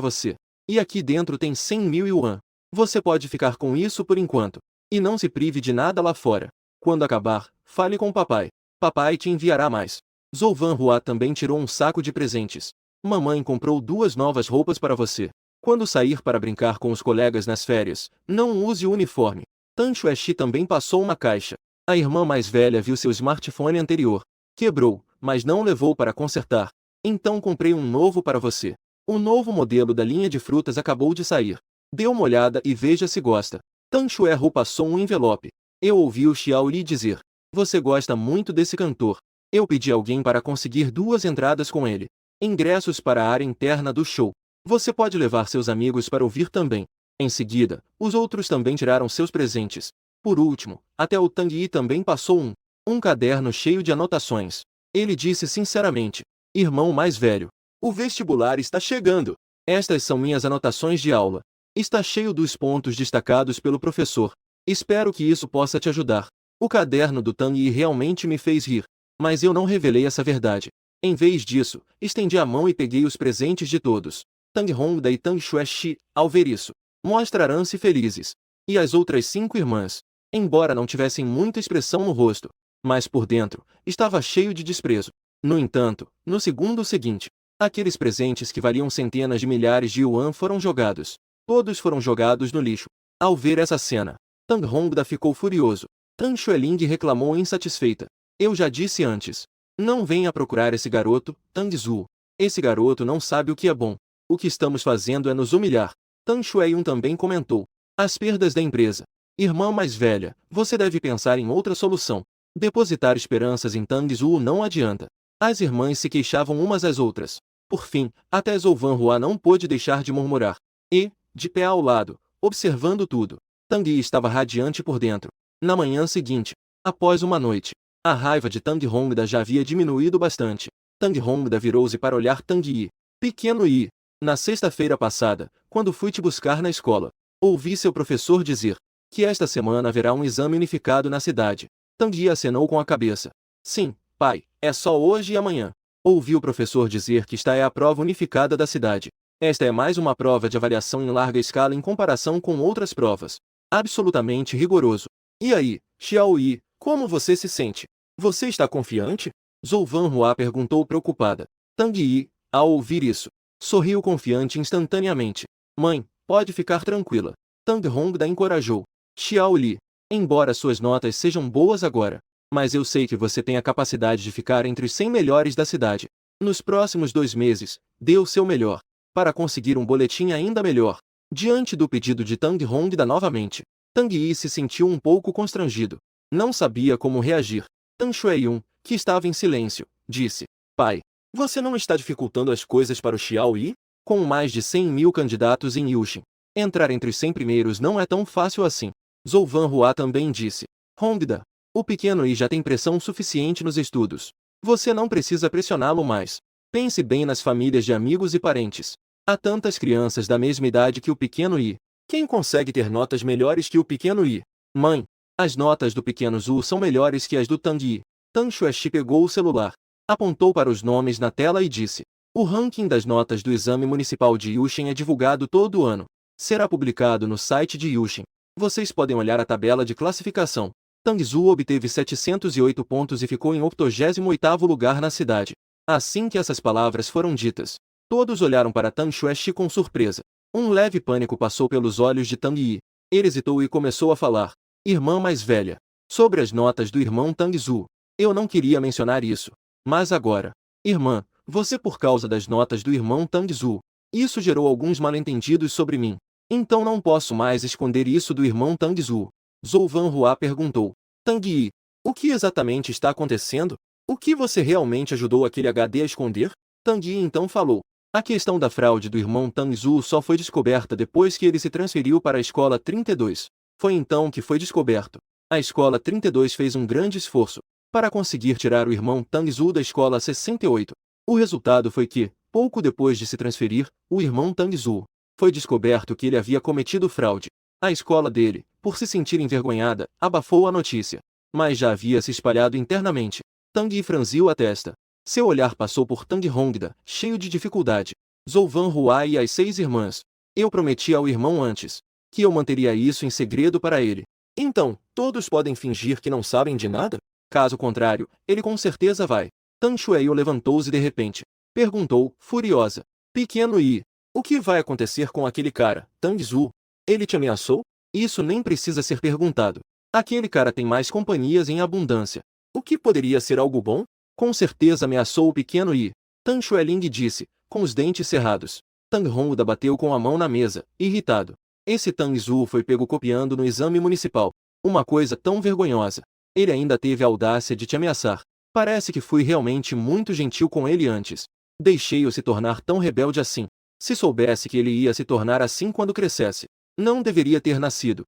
Speaker 1: você. E aqui dentro tem 100.000 yuan. Você pode ficar com isso por enquanto. E não se prive de nada lá fora. Quando acabar, fale com papai. Papai te enviará mais. Zhou Vanhua também tirou um saco de presentes. Mamãe comprou 2 novas roupas para você. Quando sair para brincar com os colegas nas férias, não use o uniforme. Tang Xuexi também passou uma caixa. A irmã mais velha viu seu smartphone anterior. Quebrou, mas não levou para consertar. Então comprei um novo para você. O novo modelo da linha de frutas acabou de sair. Dê uma olhada e veja se gosta. Tang Xuehu passou um envelope. Eu ouvi o Xiao Li dizer: você gosta muito desse cantor. Eu pedi alguém para conseguir 2 entradas com ele. Ingressos para a área interna do show. Você pode levar seus amigos para ouvir também. Em seguida, os outros também tiraram seus presentes. Por último, até o Tang Yi também passou um caderno cheio de anotações. Ele disse sinceramente: irmão mais velho, o vestibular está chegando. Estas são minhas anotações de aula. Está cheio dos pontos destacados pelo professor. Espero que isso possa te ajudar. O caderno do Tang Yi realmente me fez rir. Mas eu não revelei essa verdade. Em vez disso, estendi a mão e peguei os presentes de todos. Tang Hongda e Tang Xuexi, ao ver isso, mostraram-se felizes. E as outras 5 irmãs, embora não tivessem muita expressão no rosto, mas por dentro, estava cheio de desprezo. No entanto, no segundo seguinte, aqueles presentes que valiam centenas de milhares de yuan foram jogados. Todos foram jogados no lixo. Ao ver essa cena, Tang Hongda ficou furioso. Tang Xueling reclamou insatisfeita. Eu já disse antes. Não venha procurar esse garoto, Tang Zhu. Esse garoto não sabe o que é bom. O que estamos fazendo é nos humilhar. Tang Xueyun também comentou. As perdas da empresa. Irmã mais velha, você deve pensar em outra solução. Depositar esperanças em Tang Zhu não adianta. As irmãs se queixavam umas às outras. Por fim, até Zhou Vanhua não pôde deixar de murmurar. E, de pé ao lado, observando tudo, Tang Yi estava radiante por dentro. Na manhã seguinte, após uma noite, a raiva de Tang Hongda já havia diminuído bastante. Tang Hongda virou-se para olhar Tang Yi. Pequeno Yi, na sexta-feira passada, quando fui te buscar na escola, ouvi seu professor dizer que esta semana haverá um exame unificado na cidade. Tang Yi acenou com a cabeça. Sim, pai, é só hoje e amanhã. Ouvi o professor dizer que esta é a prova unificada da cidade. Esta é mais uma prova de avaliação em larga escala em comparação com outras provas. Absolutamente rigoroso. E aí, Xiao Yi, como você se sente? Você está confiante? Zhou Vanhua perguntou preocupada. Tang Yi, ao ouvir isso, sorriu confiante instantaneamente. Mãe, pode ficar tranquila. Tang Hongda encorajou. Xiao Li, embora suas notas sejam boas agora, mas eu sei que você tem a capacidade de ficar entre os 100 melhores da cidade. Nos próximos 2 meses, dê o seu melhor, para conseguir um boletim ainda melhor. Diante do pedido de Tang Hongda novamente, Tang Yi se sentiu um pouco constrangido. Não sabia como reagir. Tang Shueyun, que estava em silêncio, disse: Pai, você não está dificultando as coisas para o Xiao Yi? Com mais de 100.000 candidatos em Yushin, entrar entre os 100 primeiros não é tão fácil assim. Zhou Vanhua também disse: Hongda, o pequeno Yi já tem pressão suficiente nos estudos. Você não precisa pressioná-lo mais. Pense bem nas famílias de amigos e parentes. Há tantas crianças da mesma idade que o pequeno Yi. Quem consegue ter notas melhores que o pequeno Yi? Mãe, as notas do pequeno Zhu são melhores que as do Tang Yi. Tang Xuexi pegou o celular, apontou para os nomes na tela e disse: O ranking das notas do exame municipal de Yushin é divulgado todo ano. Será publicado no site de Yushin. Vocês podem olhar a tabela de classificação. Tang Zhu obteve 708 pontos e ficou em 88º lugar na cidade. Assim que essas palavras foram ditas, todos olharam para Tang Xuexi com surpresa. Um leve pânico passou pelos olhos de Tang Yi. Ele hesitou e começou a falar: Irmã mais velha. Sobre as notas do irmão Tang Zhu. Eu não queria mencionar isso. Mas agora. Irmã, você por causa das notas do irmão Tang Zhu. Isso gerou alguns mal-entendidos sobre mim. Então não posso mais esconder isso do irmão Tang Zhu. Zhou Vanhua perguntou. Tang Yi, o que exatamente está acontecendo? O que você realmente ajudou aquele HD a esconder? Tang Yi então falou. A questão da fraude do irmão Tang Zhu só foi descoberta depois que ele se transferiu para a escola 32. Foi então que foi descoberto. A escola 32 fez um grande esforço para conseguir tirar o irmão Tang Zhu da escola 68. O resultado foi que, pouco depois de se transferir, o irmão Tang Zhu foi descoberto que ele havia cometido fraude. A escola dele, por se sentir envergonhada, abafou a notícia. Mas já havia se espalhado internamente. Tang Yi franziu a testa. Seu olhar passou por Tang Hongda, cheio de dificuldade. Zhou Vanhua e as 6 irmãs. Eu prometi ao irmão antes que eu manteria isso em segredo para ele. Então, todos podem fingir que não sabem de nada? Caso contrário, ele com certeza vai. Tang Shueyu levantou-se de repente. Perguntou, furiosa. Pequeno Yi, o que vai acontecer com aquele cara, Tang Zhu? Ele te ameaçou? Isso nem precisa ser perguntado. Aquele cara tem mais companhias em abundância. O que poderia ser algo bom? Com certeza ameaçou o pequeno Yi. Tang Xueling disse, com os dentes cerrados. Tang Hongda bateu com a mão na mesa, irritado. Esse Tang Zhu foi pego copiando no exame municipal. Uma coisa tão vergonhosa. Ele ainda teve a audácia de te ameaçar. Parece que fui realmente muito gentil com ele antes. Deixei-o se tornar tão rebelde assim. Se soubesse que ele ia se tornar assim quando crescesse, não deveria ter nascido.